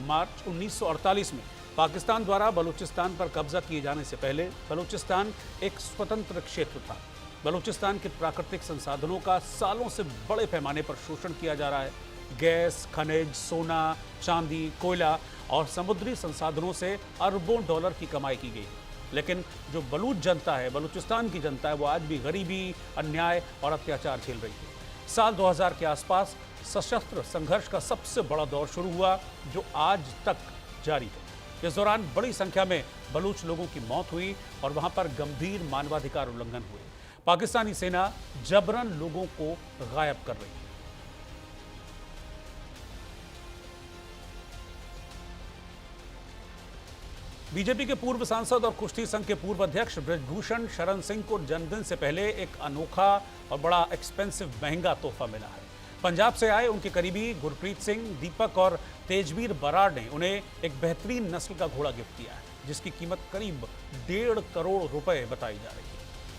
मार्च 1948 में पाकिस्तान द्वारा बलूचिस्तान पर कब्जा किए जाने से पहले बलूचिस्तान एक स्वतंत्र क्षेत्र था। बलूचिस्तान के प्राकृतिक संसाधनों का सालों से बड़े पैमाने पर शोषण किया जा रहा है। गैस, खनिज, सोना, चांदी, कोयला और समुद्री संसाधनों से अरबों डॉलर की कमाई की गई। लेकिन जो बलूच जनता है, बलूचिस्तान की जनता है, वो आज भी गरीबी, अन्याय और अत्याचार झेल रही है। साल 2000 के आसपास सशस्त्र संघर्ष का सबसे बड़ा दौर शुरू हुआ जो आज तक जारी है। इस दौरान बड़ी संख्या में बलूच लोगों की मौत हुई और वहां पर गंभीर मानवाधिकार उल्लंघन हुए। पाकिस्तानी सेना जबरन लोगों को गायब कर रही है। बीजेपी के पूर्व सांसद और कुश्ती संघ के पूर्व अध्यक्ष ब्रजभूषण शरण सिंह को जन्मदिन से पहले एक अनोखा और बड़ा एक्सपेंसिव महंगा तोहफा मिला है। पंजाब से आए उनके करीबी गुरप्रीत सिंह, दीपक और तेजवीर बराड़ ने उन्हें एक बेहतरीन नस्ल का घोड़ा गिफ्ट किया है, जिसकी कीमत करीब 1.5 करोड़ रुपए बताई जा रही है।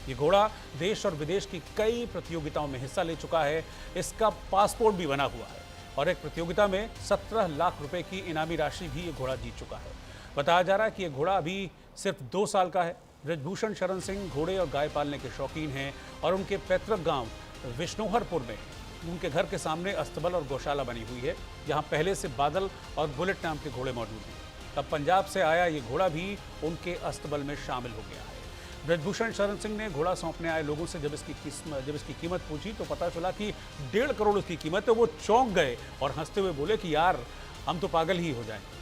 ये घोड़ा देश और विदेश की कई प्रतियोगिताओं में हिस्सा ले चुका है। इसका पासपोर्ट भी बना हुआ है और एक प्रतियोगिता में 17 लाख रुपए की इनामी राशि भी ये घोड़ा जीत चुका है। बताया जा रहा है कि ये घोड़ा अभी सिर्फ 2 साल का है। ब्रजभूषण शरण सिंह घोड़े और गाय पालने के शौकीन हैं और उनके पैतृक गांव विष्णुहरपुर में उनके घर के सामने अस्तबल और गौशाला बनी हुई है, जहां पहले से बादल और बुलेट नाम के घोड़े मौजूद हैं। तब पंजाब से आया ये घोड़ा भी उनके अस्तबल में शामिल हो गया है। ब्रजभूषण शरण सिंह ने घोड़ा सौंपने आए लोगों से जब इसकी कीमत पूछी तो पता चला कि 1.5 करोड़ इसकी कीमत है। वो चौंक गए और हंसते हुए बोले कि यार हम तो पागल ही हो जाएंगे।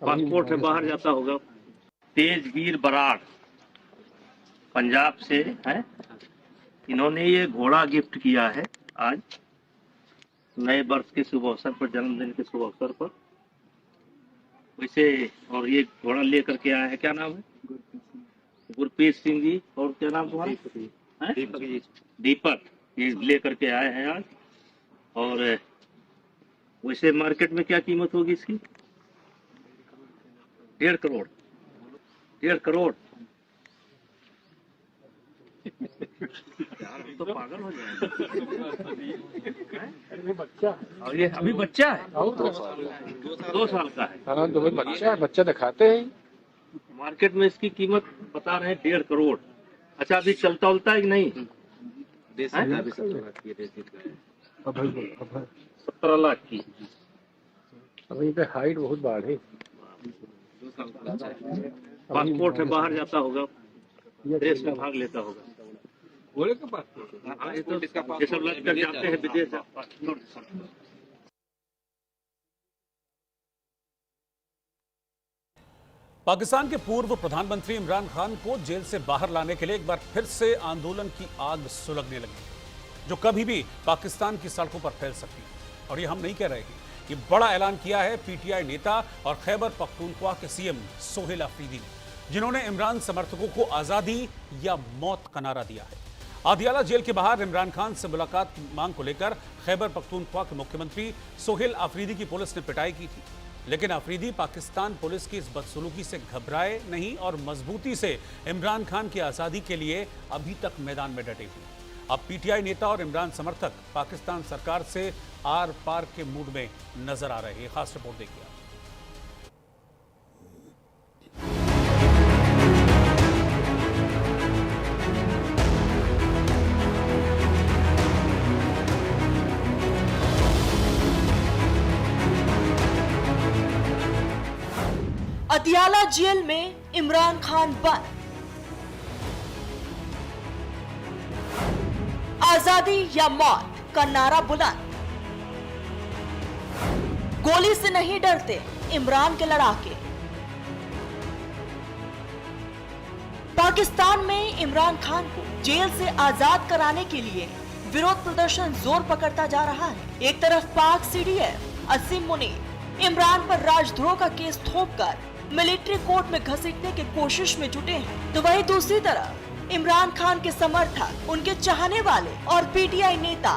पासपोर्ट है, बाहर जाता होगा। तेजवीर बराड़ पंजाब से है। इन्होंने ये घोड़ा गिफ्ट किया है आज नए वर्ष के शुभ अवसर पर, जन्मदिन के शुभ अवसर पर। वैसे और ये घोड़ा लेकर के आया है, क्या नाम है? गुरप्रीत सिंह जी। और क्या नाम तुम्हारा? दीपक जी। दीपक ये लेकर के आए हैं आज। और वैसे मार्केट में क्या कीमत होगी इसकी? 1.5 करोड़। 1.5 करोड़ तो पागल हो जाएंगे। और ये अभी बच्चा है, 2 साल का है। हाँ, तो बच्चा है, बच्चा दिखाते हैं। मार्केट में इसकी कीमत बता रहे हैं 1.5 करोड़। अच्छा, अभी चलता उलता है कि नहीं? 17 लाख की। अभी पे हाइट बहुत बढ़ी। पासपोर्ट है, बाहर जाता होगा, देश में भाग लेता होगा। घोड़े का पासपोर्ट? हाँ, ये सब लग जाते हैं विदेश। पाकिस्तान के पूर्व प्रधानमंत्री इमरान खान को जेल से बाहर लाने के लिए एक बार फिर से आंदोलन की आग सुलगने लगी, जो कभी भी पाकिस्तान की सड़कों पर फैल सकती है। और ये हम नहीं कह रहे हैं, ये बड़ा ऐलान किया है पीटीआई नेता और खैबर पख्तूनख्वा के सीएम सोहेल अफरीदी ने, जिन्होंने इमरान समर्थकों को आजादी या मौत का नारा दिया है। आदियाला जेल के बाहर इमरान खान से मुलाकात की मांग को लेकर खैबर पख्तूनख्वा के मुख्यमंत्री सोहेल अफरीदी की पुलिस ने पिटाई की थी, लेकिन अफरीदी पाकिस्तान पुलिस की इस बदसलूकी से घबराए नहीं और मजबूती से इमरान खान की आज़ादी के लिए अभी तक मैदान में डटे हुए। अब पीटीआई नेता और इमरान समर्थक पाकिस्तान सरकार से आर पार के मूड में नजर आ रहे हैं। खास रिपोर्ट देखिए। अदियाला जेल में इमरान खान बंद, आजादी या मौत का नारा बुलंद। गोली से नहीं डरते इमरान के लड़ाके। पाकिस्तान में इमरान खान को जेल से आजाद कराने के लिए विरोध प्रदर्शन जोर पकड़ता जा रहा है। एक तरफ पाक सीडीएफ असीम मुनीर इमरान पर राजद्रोह का केस थोपकर मिलिट्री कोर्ट में घसीटने की कोशिश में जुटे हैं, तो वहीं दूसरी तरफ इमरान खान के समर्थक, उनके चाहने वाले और पीटीआई नेता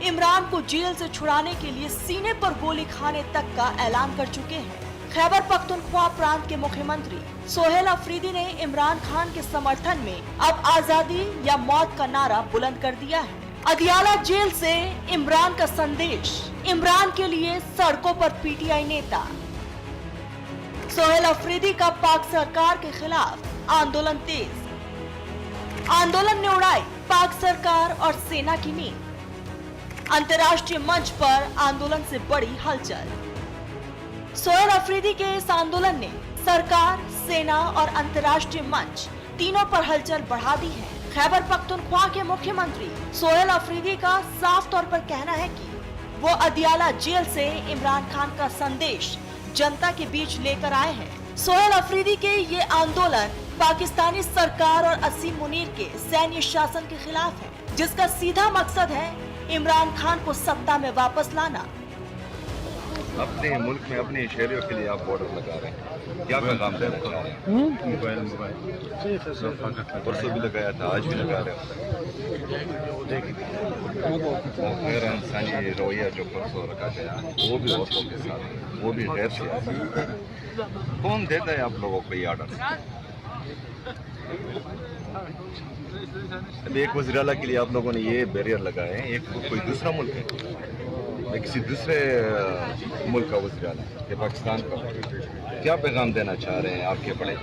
इमरान को जेल से छुड़ाने के लिए सीने पर गोली खाने तक का ऐलान कर चुके हैं। खैबर पख्तूनख्वा प्रांत के मुख्यमंत्री सोहेल अफरीदी ने इमरान खान के समर्थन में अब आजादी या मौत का नारा बुलंद कर दिया है। अदियाला जेल से इमरान का संदेश, इमरान के लिए सड़कों पर पीटीआई नेता। सोहेल अफरीदी का पाक सरकार के खिलाफ आंदोलन तेज। आंदोलन ने उड़ाई पाक सरकार और सेना की नींद। अंतर्राष्ट्रीय मंच पर आंदोलन से बड़ी हलचल। सोहेल अफरीदी के इस आंदोलन ने सरकार, सेना और अंतर्राष्ट्रीय मंच तीनों पर हलचल बढ़ा दी है। खैबर पख्तूनख्वा के मुख्यमंत्री सोहेल अफरीदी का साफ तौर पर कहना है कि वो अदियाला जेल से इमरान खान का संदेश जनता के बीच लेकर आए हैं। सोहेल अफरीदी के ये आंदोलन पाकिस्तानी सरकार और असीम मुनीर के सैन्य शासन के खिलाफ है, जिसका सीधा मकसद है इमरान खान को सत्ता में वापस लाना। अपने मुल्क में अपने शहरियों के लिए आप बॉर्डर लगा रहे हैं, क्या पैगाम देना चाह रहे हैं? मोबाइल परसों भी लगाया था, आज भी लगा रहे हो। गैर इंसानी रवैया जो परसों रखा गया वो भी औरतों के साथ, वो भी गैर सियासी। कौन देता है आप लोगों को ये ऑर्डर? अभी एक वज़ीर-ए-आला के लिए आप लोगों ने ये बैरियर लगाए हैं, एक कोई दूसरा मुल्क है, किसी दूसरे मुल्क का वज़ीर-ए-आला है, पाकिस्तान का। क्या पैगाम देना चाह रहे हैं आपके बड़े?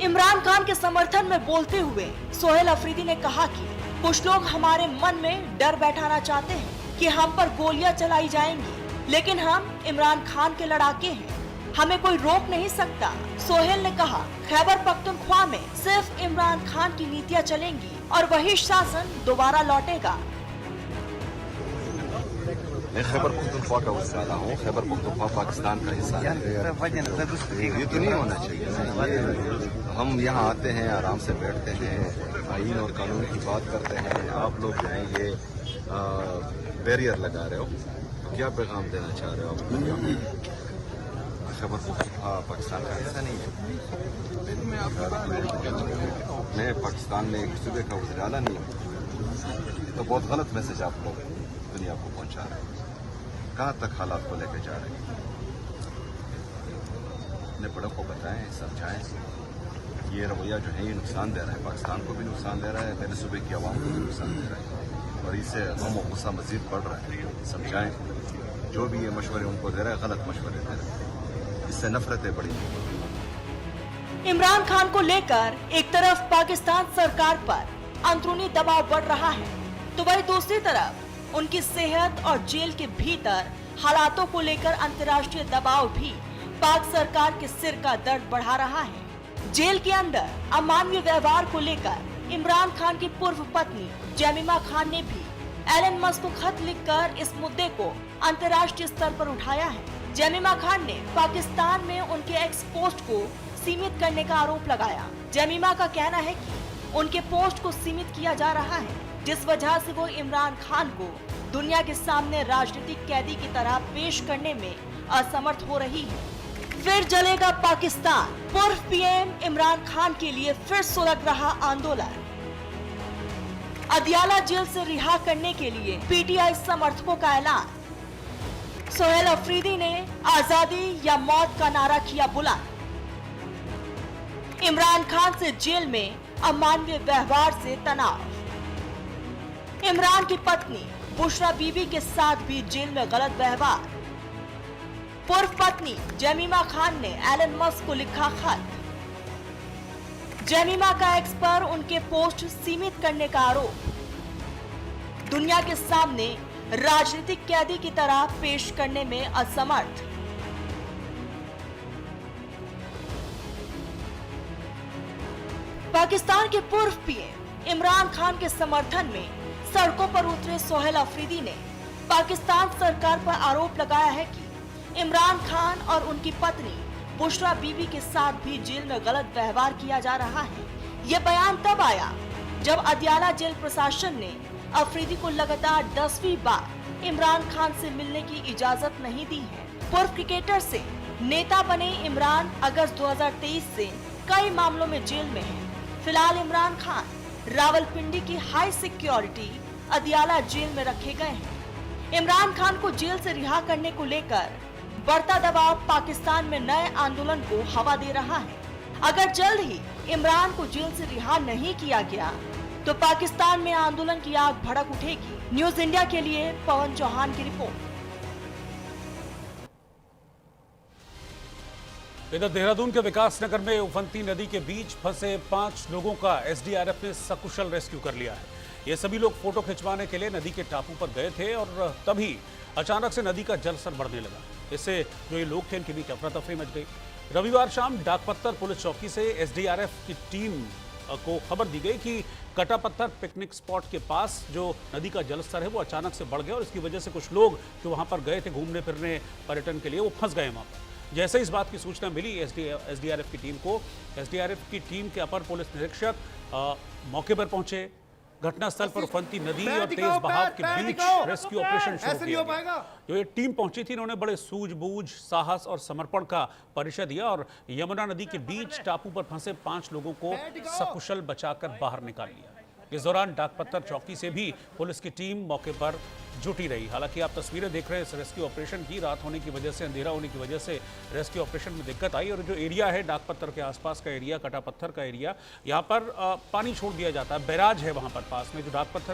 इमरान खान के समर्थन में बोलते हुए सोहेल अफरीदी ने कहा कि कुछ लोग हमारे मन में डर बैठाना चाहते हैं कि हम पर गोलियां चलाई जाएंगी, लेकिन हम इमरान खान के लड़ाके हैं, हमें कोई रोक नहीं सकता। सोहेल ने कहा, खैबर पख्तूनख्वा में सिर्फ इमरान खान की नीतियां चलेंगी और वही शासन दोबारा लौटेगा। मैं खैबर पख्तूनख्वा का वज़ीर-ए-आला हूँ। खैबर पख्तूनख्वा पाकिस्तान का हिस्सा है। ये तो नहीं होना चाहिए। हम यहाँ आते हैं, आराम से बैठते हैं, आईन और कानून की बात करते हैं। आप लोग जो हैं ये बैरियर लगा रहे हो, तो क्या पैगाम देना चाह रहे हो आप? खैबर पख्तूनख्वा पाकिस्तान का हिस्सा नहीं है। मैं पाकिस्तान में एक सूबे का वज़ीर-ए-आला नहीं हूँ। तो बहुत गलत मैसेज आप लोग दुनिया को पहुँचा रहे हैं। कहाँ तक हालात को लेकर जा रहे हैं? अपने बड़ों को बताएं, समझाएं। ये रवैया जो है ये नुकसान दे रहा है, पाकिस्तान को भी नुकसान दे रहा है, मेरे सूबे की आवाम को भी नुकसान दे रहा है, और इससे गम और गुस्सा मजीद बढ़ रहा है। समझाएं, जो भी ये मशवरे उनको दे रहा है गलत मशवरे दे रहा है, इससे नफरतें बढ़ी। इमरान खान को लेकर एक तरफ पाकिस्तान सरकार पर अंदरूनी दबाव बढ़ रहा है, तो वही दूसरी तरफ उनकी सेहत और जेल के भीतर हालातों को लेकर अंतर्राष्ट्रीय दबाव भी पाक सरकार के सिर का दर्द बढ़ा रहा है। जेल के अंदर अमानवीय व्यवहार को लेकर इमरान खान की पूर्व पत्नी जमीमा खान ने भी एलन मस्क को खत लिखकर इस मुद्दे को अंतर्राष्ट्रीय स्तर पर उठाया है। जमीमा खान ने पाकिस्तान में उनके एक्स पोस्ट को सीमित करने का आरोप लगाया। जमीमा का कहना है कि उनके पोस्ट को सीमित किया जा रहा है, जिस वजह से वो इमरान खान को दुनिया के सामने राजनीतिक कैदी की तरह पेश करने में असमर्थ हो रही है। फिर जलेगा पाकिस्तान। पूर्व पीएम इमरान खान के लिए फिर सुलग रहा आंदोलन। अदियाला जेल से रिहा करने के लिए पीटीआई समर्थकों का ऐलान। सोहेल अफरीदी ने आजादी या मौत का नारा किया बुलंद। इमरान खान से जेल में अमानवीय व्यवहार से तनाव। इमरान की पत्नी बुशरा बीबी के साथ भी जेल में गलत व्यवहार। पूर्व पत्नी जमीमा खान ने एलन मस्क को लिखा खत। जमीमा का एक्स पर उनके पोस्ट सीमित करने का आरोप। दुनिया के सामने राजनीतिक कैदी की तरह पेश करने में असमर्थ। पाकिस्तान के पूर्व पीएम इमरान खान के समर्थन में सड़कों पर उतरे सोहेल अफरीदी ने पाकिस्तान सरकार पर आरोप लगाया है कि इमरान खान और उनकी पत्नी बुशरा बीबी के साथ भी जेल में गलत व्यवहार किया जा रहा है। ये बयान तब आया जब अदियाला जेल प्रशासन ने अफरीदी को लगातार 10वीं बार इमरान खान से मिलने की इजाजत नहीं दी है। पूर्व क्रिकेटर से नेता बने इमरान अगस्त 2023 से कई मामलों में जेल में हैं। फिलहाल इमरान खान रावलपिंडी की हाई सिक्योरिटी अदियाला जेल में रखे गए हैं। इमरान खान को जेल से रिहा करने को लेकर बढ़ता दबाव पाकिस्तान में नए आंदोलन को हवा दे रहा है। अगर जल्द ही इमरान को जेल से रिहा नहीं किया गया तो पाकिस्तान में आंदोलन की आग भड़क उठेगी। न्यूज इंडिया के लिए पवन चौहान की रिपोर्ट। इधर देहरादून के विकास नगर में उफनती नदी के बीच फंसे 5 लोगों का एसडीआरएफ ने सकुशल रेस्क्यू कर लिया है। ये सभी लोग फोटो खिंचवाने के लिए नदी के टापू पर गए थे और तभी अचानक से नदी का जलस्तर बढ़ने लगा। इससे जो ये लोग थे इनके बीच अफरा तफरी मच गई। रविवार शाम डाकपत्तर पुलिस चौकी से एसडीआरएफ की टीम को खबर दी गई कि कटापत्थर पिकनिक स्पॉट के पास जो नदी का जलस्तर है वो अचानक से बढ़ गया और इसकी वजह से कुछ लोग जो वहां पर गए थे घूमने फिरने पर्यटन के लिए वो फंस गए वहां पर। जैसे इस बात की सूचना मिली एसडीआरएफ की टीम को, एसडीआरएफ की टीम के अपर पुलिस निरीक्षक मौके पर पहुंचे। घटनास्थल पर उफनती नदी और तेज बहाव के बीच रेस्क्यू ऑपरेशन शुरू किया गया। जो ये टीम पहुंची थी इन्होंने बड़े सूझबूझ, साहस और समर्पण का परिचय दिया और यमुना नदी के बीच टापू पर फंसे 5 लोगों को सकुशल बचाकर बाहर निकाल लिया। इस दौरान डाकपत्तर चौकी से भी पुलिस की टीम मौके पर जुटी रही। हालांकि आप तस्वीरें देख रहे हैं इस रेस्क्यू ऑपरेशन की। रात होने की वजह से, अंधेरा होने की वजह से रेस्क्यू ऑपरेशन में दिक्कत आई और जो एरिया है डाकपत्तर के आसपास का एरिया, कटापत्थर का एरिया, यहाँ पर पानी छोड़ दिया जाता है। बैराज है वहाँ पर पास में जो डाकपत्थर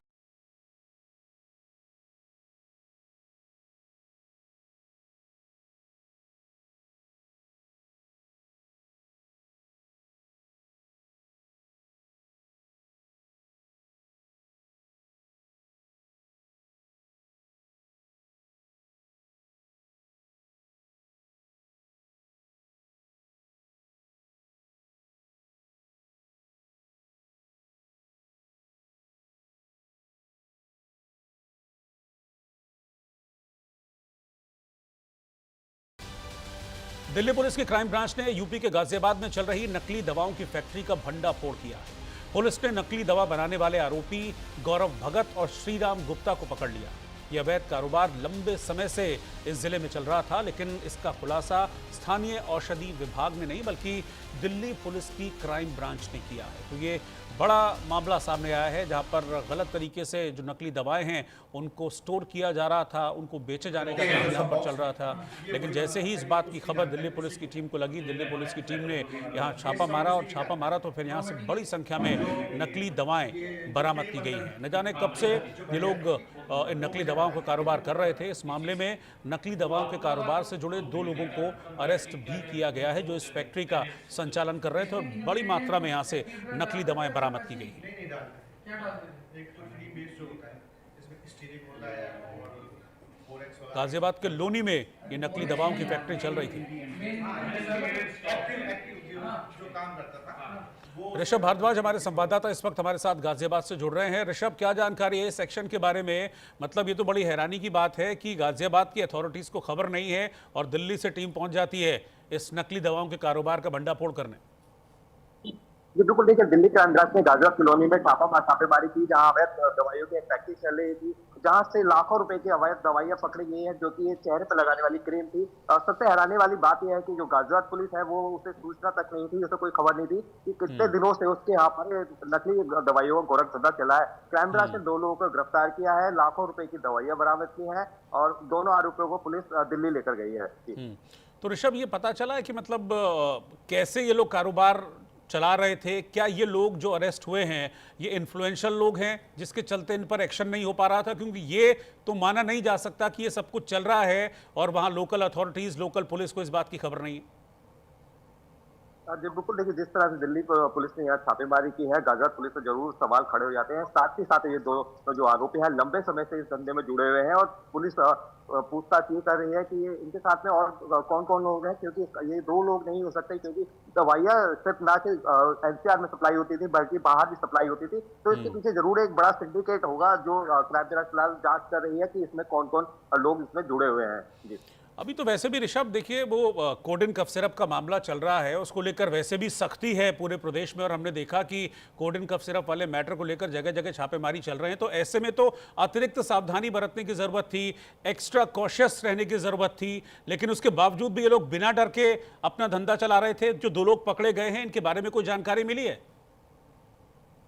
दिल्ली पुलिस की क्राइम ब्रांच ने यूपी के गाजियाबाद में चल रही नकली दवाओं की फैक्ट्री का भंडाफोड़ किया है। पुलिस ने नकली दवा बनाने वाले आरोपी गौरव भगत और श्रीराम गुप्ता को पकड़ लिया। यह अवैध कारोबार लंबे समय से इस जिले में चल रहा था, लेकिन इसका खुलासा स्थानीय औषधि विभाग ने नहीं बल्कि दिल्ली पुलिस की क्राइम ब्रांच ने किया है। तो ये बड़ा मामला सामने आया है जहां पर गलत तरीके से जो नकली दवाएं हैं उनको स्टोर किया जा रहा था, उनको बेचे जाने का काम यहाँ पर चल रहा था। लेकिन जैसे ही इस बात की खबर दिल्ली पुलिस की टीम को लगी, दिल्ली पुलिस की टीम ने यहाँ छापा मारा और छापा मारा तो फिर यहाँ से बड़ी संख्या में नकली दवाएं बरामद की गई हैं। न जाने कब से ये लोग इन नकली दवाओं का कारोबार कर रहे थे। इस मामले में नकली दवाओं के कारोबार से जुड़े 2 लोगों को अरेस्ट भी किया गया है जो इस फैक्ट्री का संचालन कर रहे थे और बड़ी मात्रा में यहाँ से नकली दवाएं बरामद की गई। गाजियाबाद के लोनी में ये नकली दवाओं की फैक्ट्री चल रही थी। ऋषभ भारद्वाज हमारे संवाददाता इस वक्त हमारे साथ गाजियाबाद से जुड़ रहे हैं। ऋषभ, क्या जानकारी है इस एक्शन के बारे में? मतलब ये तो बड़ी हैरानी की बात है कि गाजियाबाद की अथॉरिटीज को खबर नहीं है और दिल्ली से टीम पहुंच जाती है इस नकली दवाओं के कारोबार का भंडाफोड़ करने। जी बिल्कुल, देखिए दिल्ली क्राइम ब्रांच ने गाजियाबाद कॉलोनी में छापेमारी की जहां अवैध दवाइयों की एक फैक्ट्री चल रही थी, जहां से लाखों रुपए की अवैध दवाइयां पकड़ी गई हैं जो कि ये चेहरे पर लगाने वाली क्रीम थी। सबसे हैरानी वाली बात यह है कि जो गाजियाबाद पुलिस है वो उसे सूचना तक नहीं थी, उसे कोई खबर नहीं थी कि कितने दिनों से उसके यहाँ पर नकली दवाइयों का गोरख धंधा चला है। क्राइम ब्रांच ने 2 लोगों को गिरफ्तार किया है, लाखों रुपए की दवाइयां बरामद की हैं और दोनों आरोपियों को पुलिस दिल्ली लेकर गई है। तो ऋषभ, ये पता चला है कि मतलब कैसे ये लोग कारोबार चला रहे थे? क्या ये लोग जो अरेस्ट हुए हैं ये इन्फ्लुएंशियल लोग हैं जिसके चलते इन पर एक्शन नहीं हो पा रहा था? क्योंकि ये तो माना नहीं जा सकता कि ये सब कुछ चल रहा है और वहां लोकल अथॉरिटीज, लोकल पुलिस को इस बात की खबर नहीं है। जी बिल्कुल, देखिए जिस तरह से दिल्ली पुलिस ने यहाँ छापेमारी की है, गाजियाबाद पुलिस से जरूर सवाल खड़े हो जाते हैं। साथ ही साथ ये दो जो आरोपी हैं लंबे समय से इस धंधे में जुड़े हुए हैं और पुलिस पूछताछ ये कर रही है कि ये इनके साथ में और कौन कौन लोग हैं, क्योंकि ये दो लोग नहीं हो सकते, क्योंकि दवाइयाँ सिर्फ ना कि एनसीआर में सप्लाई होती थी बल्कि बाहर भी सप्लाई होती थी। तो इसके पीछे जरूर एक बड़ा सिंडिकेट होगा जो क्राइम ब्रांच फिलहाल जांच कर रही है कि इसमें कौन कौन लोग इसमें जुड़े हुए हैं। जी अभी तो वैसे भी ऋषभ देखिए वो कोडेन कफ सिरप का मामला चल रहा है, उसको लेकर वैसे भी सख्ती है पूरे प्रदेश में और हमने देखा कि कोडेन कफ सिरप वाले मैटर को लेकर जगह जगह छापेमारी चल रहे हैं। तो ऐसे में तो अतिरिक्त सावधानी बरतने की जरूरत थी, एक्स्ट्रा कॉशियस रहने की जरूरत थी, लेकिन उसके बावजूद भी ये लोग बिना डर के अपना धंधा चला रहे थे। जो दो लोग पकड़े गए हैं इनके बारे में कोई जानकारी मिली है?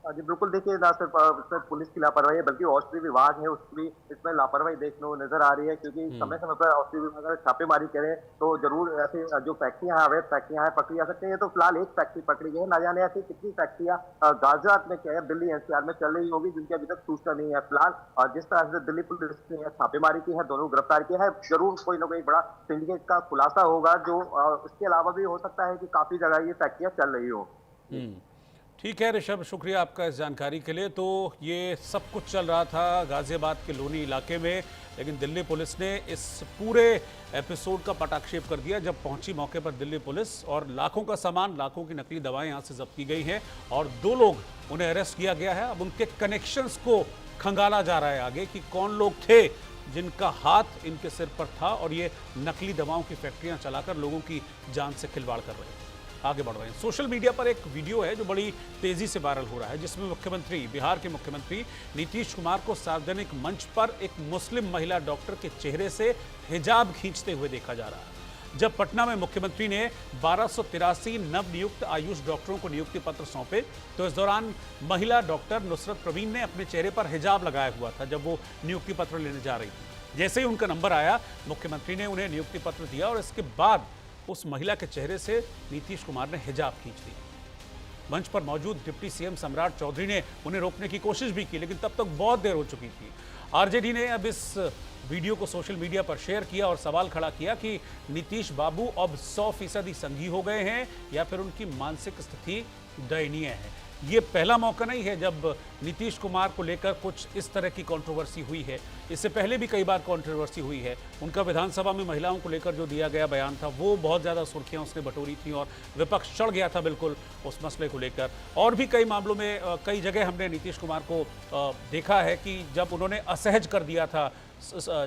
जी बिल्कुल, देखिए ना सिर्फ इसमें पुलिस की लापरवाही है बल्कि औषधि विभाग है उसकी भी इसमें लापरवाही देखने को नजर आ रही है, क्योंकि समय समय पर औषधि विभाग अगर छापेमारी करे तो जरूर ऐसे जो फैक्ट्रियां हैं, अवैध फैक्ट्रियां हैं, पकड़ी जा सकती है। तो फिलहाल एक फैक्ट्री पकड़ी गई है, ना जाने ऐसी कितनी फैक्ट्रियां गाजियाबाद में क्या है दिल्ली एनसीआर में चल रही होगी जिनकी अभी तक सूचना नहीं है। फिलहाल जिस तरह से दिल्ली पुलिस ने छापेमारी की है, दोनों गिरफ्तार किया है, जरूर कोई ना कोई बड़ा सिंडिकेट का खुलासा होगा। जो इसके अलावा भी हो सकता है कि काफी जगह ये फैक्ट्रियां चल रही हो। ठीक है ऋषभ, शुक्रिया आपका इस जानकारी के लिए। तो ये सब कुछ चल रहा था गाजियाबाद के लोनी इलाके में, लेकिन दिल्ली पुलिस ने इस पूरे एपिसोड का पटाक्षेप कर दिया जब पहुंची मौके पर दिल्ली पुलिस, और लाखों का सामान, लाखों की नकली दवाएं यहां से जब्त की गई हैं और दो लोग उन्हें अरेस्ट किया गया है। अब उनके कनेक्शंस को खंगाला जा रहा है आगे कि कौन लोग थे जिनका हाथ इनके सिर पर था और ये नकली दवाओं की फैक्ट्रियां चलाकर लोगों की जान से खिलवाड़ कर रहे हैं। आगे बढ़ रहे हैं। सोशल मीडिया पर एक वीडियो है जो बड़ी तेजी से वायरल हो रहा है, जिसमें बिहार के मुख्यमंत्री नीतीश कुमार को सार्वजनिक मंच पर एक मुस्लिम महिला डॉक्टर के चेहरे से हिजाब खींचते हुए देखा जा रहा है। जब पटना में मुख्यमंत्री ने 1283 नवनियुक्त आयुष डॉक्टरों को नियुक्ति पत्र सौंपे तो इस दौरान महिला डॉक्टर नुसरत प्रवीण ने अपने चेहरे पर हिजाब लगाया हुआ था जब वो नियुक्ति पत्र लेने जा रही थी। जैसे ही उनका नंबर आया, मुख्यमंत्री ने उन्हें नियुक्ति पत्र दिया और इसके बाद उस महिला के चेहरे से नीतीश कुमार ने हिजाब खींच ली। मंच पर मौजूद डिप्टी सीएम सम्राट चौधरी ने उन्हें रोकने की कोशिश भी की, लेकिन तब तक बहुत देर हो चुकी थी। आरजेडी ने अब इस वीडियो को सोशल मीडिया पर शेयर किया और सवाल खड़ा किया कि नीतीश बाबू अब 100% संघी हो गए हैं या फिर उनकी मानसिक स्थिति दयनीय है। ये पहला मौका नहीं है जब नीतीश कुमार को लेकर कुछ इस तरह की कंट्रोवर्सी हुई है, इससे पहले भी कई बार कंट्रोवर्सी हुई है। उनका विधानसभा में महिलाओं को लेकर जो दिया गया बयान था वो बहुत ज़्यादा सुर्खियां उसने बटोरी थी और विपक्ष चढ़ गया था बिल्कुल उस मसले को लेकर। और भी कई मामलों में कई जगह हमने नीतीश कुमार को देखा है कि जब उन्होंने असहज कर दिया था,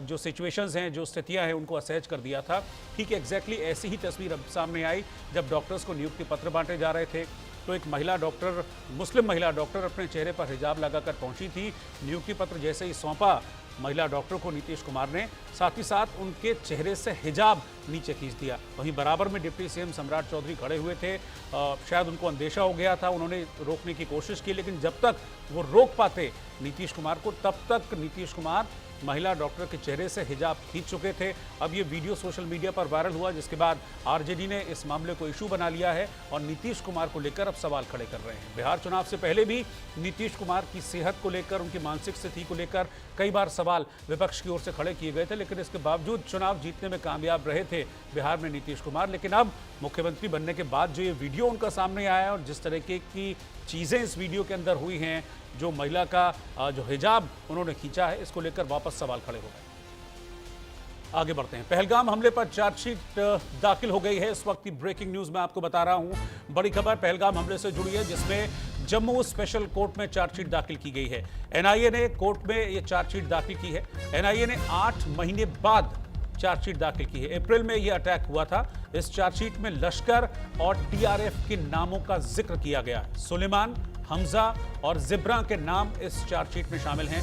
जो सिचुएशंस हैं, जो स्थितियां हैं, उनको असहज कर दिया था। ठीक एग्जैक्टली ऐसी ही तस्वीर अब सामने आई जब डॉक्टर्स को नियुक्ति पत्र बांटे जा रहे थे तो एक महिला डॉक्टर, मुस्लिम महिला डॉक्टर अपने चेहरे पर हिजाब लगाकर पहुंची थी। नियुक्ति पत्र जैसे ही सौंपा महिला डॉक्टर को नीतीश कुमार ने, साथ ही साथ उनके चेहरे से हिजाब नीचे खींच दिया। वहीं बराबर में डिप्टी सीएम सम्राट चौधरी खड़े हुए थे, शायद उनको अंदेशा हो गया था, उन्होंने रोकने की कोशिश की, लेकिन जब तक वो रोक पाते नीतीश कुमार को तब तक नीतीश कुमार महिला डॉक्टर के चेहरे से हिजाब खींच चुके थे। अब ये वीडियो सोशल मीडिया पर वायरल हुआ जिसके बाद आरजेडी ने इस मामले को इशू बना लिया है और नीतीश कुमार को लेकर अब सवाल खड़े कर रहे हैं। बिहार चुनाव से पहले भी नीतीश कुमार की सेहत को लेकर, उनकी मानसिक स्थिति को लेकर कई बार सवाल विपक्ष की ओर से खड़े किए गए थे, लेकिन इसके बावजूद चुनाव जीतने में कामयाब रहे थे बिहार में नीतीश कुमार। लेकिन अब मुख्यमंत्री बनने के बाद जो ये वीडियो उनका सामने आया और जिस तरीके की चीज़ें इस वीडियो के अंदर हुई हैं, जो महिला का जो हिजाब उन्होंने खींचा है, इसको लेकर वापस सवाल खड़े हो गए। आगे बढ़ते हैं। पहलगाम हमले पर चार्जशीट दाखिल हो गई है। इस वक्त की ब्रेकिंग न्यूज मैं आपको बता रहा हूं। बड़ी खबर पहलगाम हमले से जुड़ी है जिसमें जम्मू स्पेशल कोर्ट में चार्जशीट दाखिल की गई है। एनआईए ने कोर्ट में ये चार्जशीट दाखिल की है। एनआईए ने 8 महीने बाद चार्जशीट दाखिल की है। अप्रैल में यह अटैक हुआ था। इस चार्जशीट में लश्कर और टीआरएफ के नामों का जिक्र किया गया है। सुलेमान, हमजा और जिब्रा के नाम इस चार्जशीट में शामिल हैं।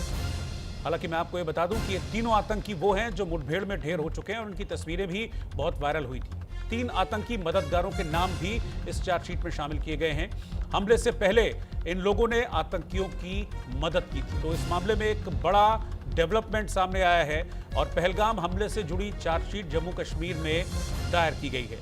हालांकि मैं आपको ये बता दूं कि ये तीनों आतंकी वो हैं जो मुठभेड़ में ढेर हो चुके हैं और उनकी तस्वीरें भी बहुत वायरल हुई थी। 3 आतंकी मददगारों के नाम भी इस चार्जशीट में शामिल किए गए हैं। हमले से पहले इन लोगों ने आतंकियों की मदद की थी। तो इस मामले में एक बड़ा डेवलपमेंट सामने आया है और पहलगाम हमले से जुड़ी चार्जशीट जम्मू कश्मीर में दायर की गई है।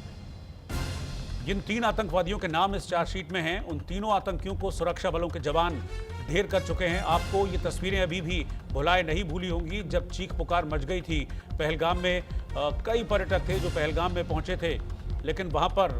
जिन 3 आतंकवादियों के नाम इस चार्जशीट में हैं, उन तीनों आतंकियों को सुरक्षा बलों के जवान ढेर कर चुके हैं। आपको ये तस्वीरें अभी भी भुलाए नहीं भूली होंगी जब चीख पुकार मच गई थी। पहलगाम में कई पर्यटक थे जो पहलगाम में पहुंचे थे लेकिन वहां पर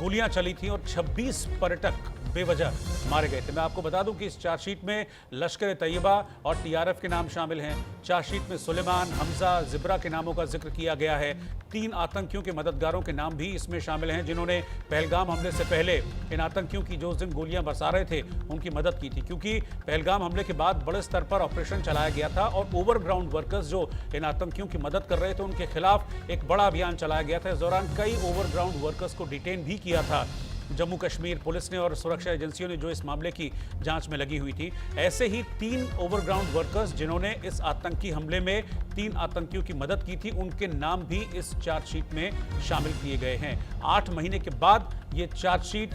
गोलियां चली थी और 26 पर्यटक बेवजह मारे गए थे। मैं आपको बता दूं कि इस चार्जशीट में लश्कर तैयबा और टीआरएफ के नाम शामिल हैं। चार्जशीट में सुलेमान, हमजा, जिब्रा के नामों का जिक्र किया गया है। 3 आतंकियों के मददगारों के नाम भी इसमें शामिल हैं, जिन्होंने पहलगाम हमले से पहले इन आतंकियों की जो उस दिन गोलियां बरसा रहे थे उनकी मदद की थी, क्योंकि पहलगाम हमले के बाद बड़े स्तर पर ऑपरेशन चलाया गया था और ओवरग्राउंड वर्कर्स जो इन आतंकियों की मदद कर रहे थे उनके खिलाफ एक बड़ा अभियान चलाया गया था। इस दौरान कई ओवरग्राउंड वर्कर्स को डिटेन भी किया था जम्मू कश्मीर पुलिस ने और सुरक्षा एजेंसियों ने, जो इस मामले की जांच में लगी हुई थी। ऐसे ही 3 ओवरग्राउंड वर्कर्स जिन्होंने इस आतंकी हमले में 3 आतंकियों की मदद की थी, उनके नाम भी इस चार्जशीट में शामिल किए गए हैं। 8 महीने के बाद ये चार्जशीट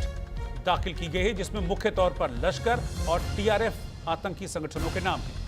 दाखिल की गई है, जिसमें मुख्य तौर पर लश्कर और टीआरएफ आतंकी संगठनों के नाम हैं।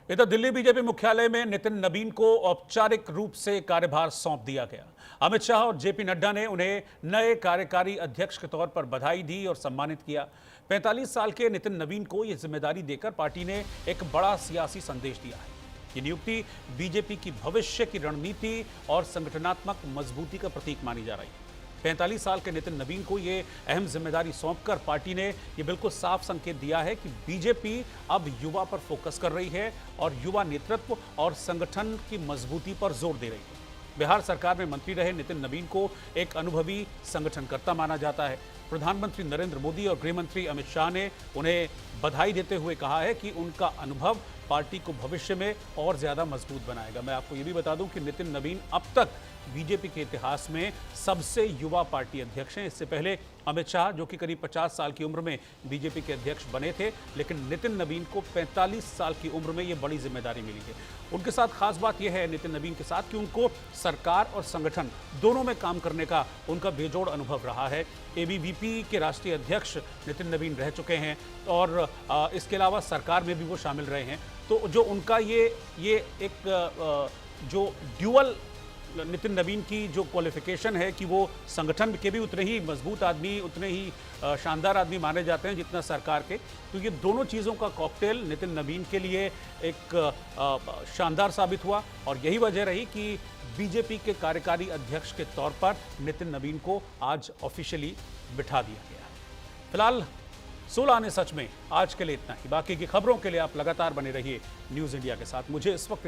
इधर दिल्ली बीजेपी मुख्यालय में नितिन नबीन को औपचारिक रूप से कार्यभार सौंप दिया गया। अमित शाह और जेपी नड्डा ने उन्हें नए कार्यकारी अध्यक्ष के तौर पर बधाई दी और सम्मानित किया। 45 साल के नितिन नबीन को यह जिम्मेदारी देकर पार्टी ने एक बड़ा सियासी संदेश दिया है। ये नियुक्ति बीजेपी की भविष्य की रणनीति और संगठनात्मक मजबूती का प्रतीक मानी जा रही है। 45 साल के नितिन नबीन को ये अहम जिम्मेदारी सौंपकर पार्टी ने ये बिल्कुल साफ संकेत दिया है कि बीजेपी अब युवा पर फोकस कर रही है और युवा नेतृत्व और संगठन की मजबूती पर जोर दे रही है। बिहार सरकार में मंत्री रहे नितिन नबीन को एक अनुभवी संगठनकर्ता माना जाता है। प्रधानमंत्री नरेंद्र मोदी और गृह मंत्री अमित शाह ने उन्हें बधाई देते हुए कहा है कि उनका अनुभव पार्टी को भविष्य में और ज्यादा मजबूत बनाएगा। मैं आपको ये भी बता दूं कि नितिन नबीन अब तक बीजेपी के इतिहास में सबसे युवा पार्टी अध्यक्ष हैं। इससे पहले अमित शाह, जो कि करीब 50 साल की उम्र में बीजेपी के अध्यक्ष बने थे, लेकिन नितिन नबीन को 45 साल की उम्र में ये बड़ी जिम्मेदारी मिली है। उनके साथ खास बात यह है नितिन नबीन के साथ कि उनको सरकार और संगठन दोनों में काम करने का उनका बेजोड़ अनुभव रहा है। एबीवीपी के राष्ट्रीय अध्यक्ष नितिन नबीन रह चुके हैं और इसके अलावा सरकार में भी वो शामिल रहे हैं। तो जो उनका ये एक जो ड्यूअल नितिन नबीन की जो क्वालिफिकेशन है कि वो संगठन के भी उतने ही मजबूत आदमी, उतने ही शानदार आदमी माने जाते हैं जितना सरकार के। तो ये दोनों चीज़ों का कॉकटेल नितिन नबीन के लिए एक शानदार साबित हुआ और यही वजह रही कि बीजेपी के कार्यकारी अध्यक्ष के तौर पर नितिन नबीन को आज ऑफिशियली बिठा दिया गया। फिलहाल 16 आने सच में आज के लिए इतना ही। बाकी की खबरों के लिए आप लगातार बने रहिए न्यूज़ इंडिया के साथ। मुझे इस वक्त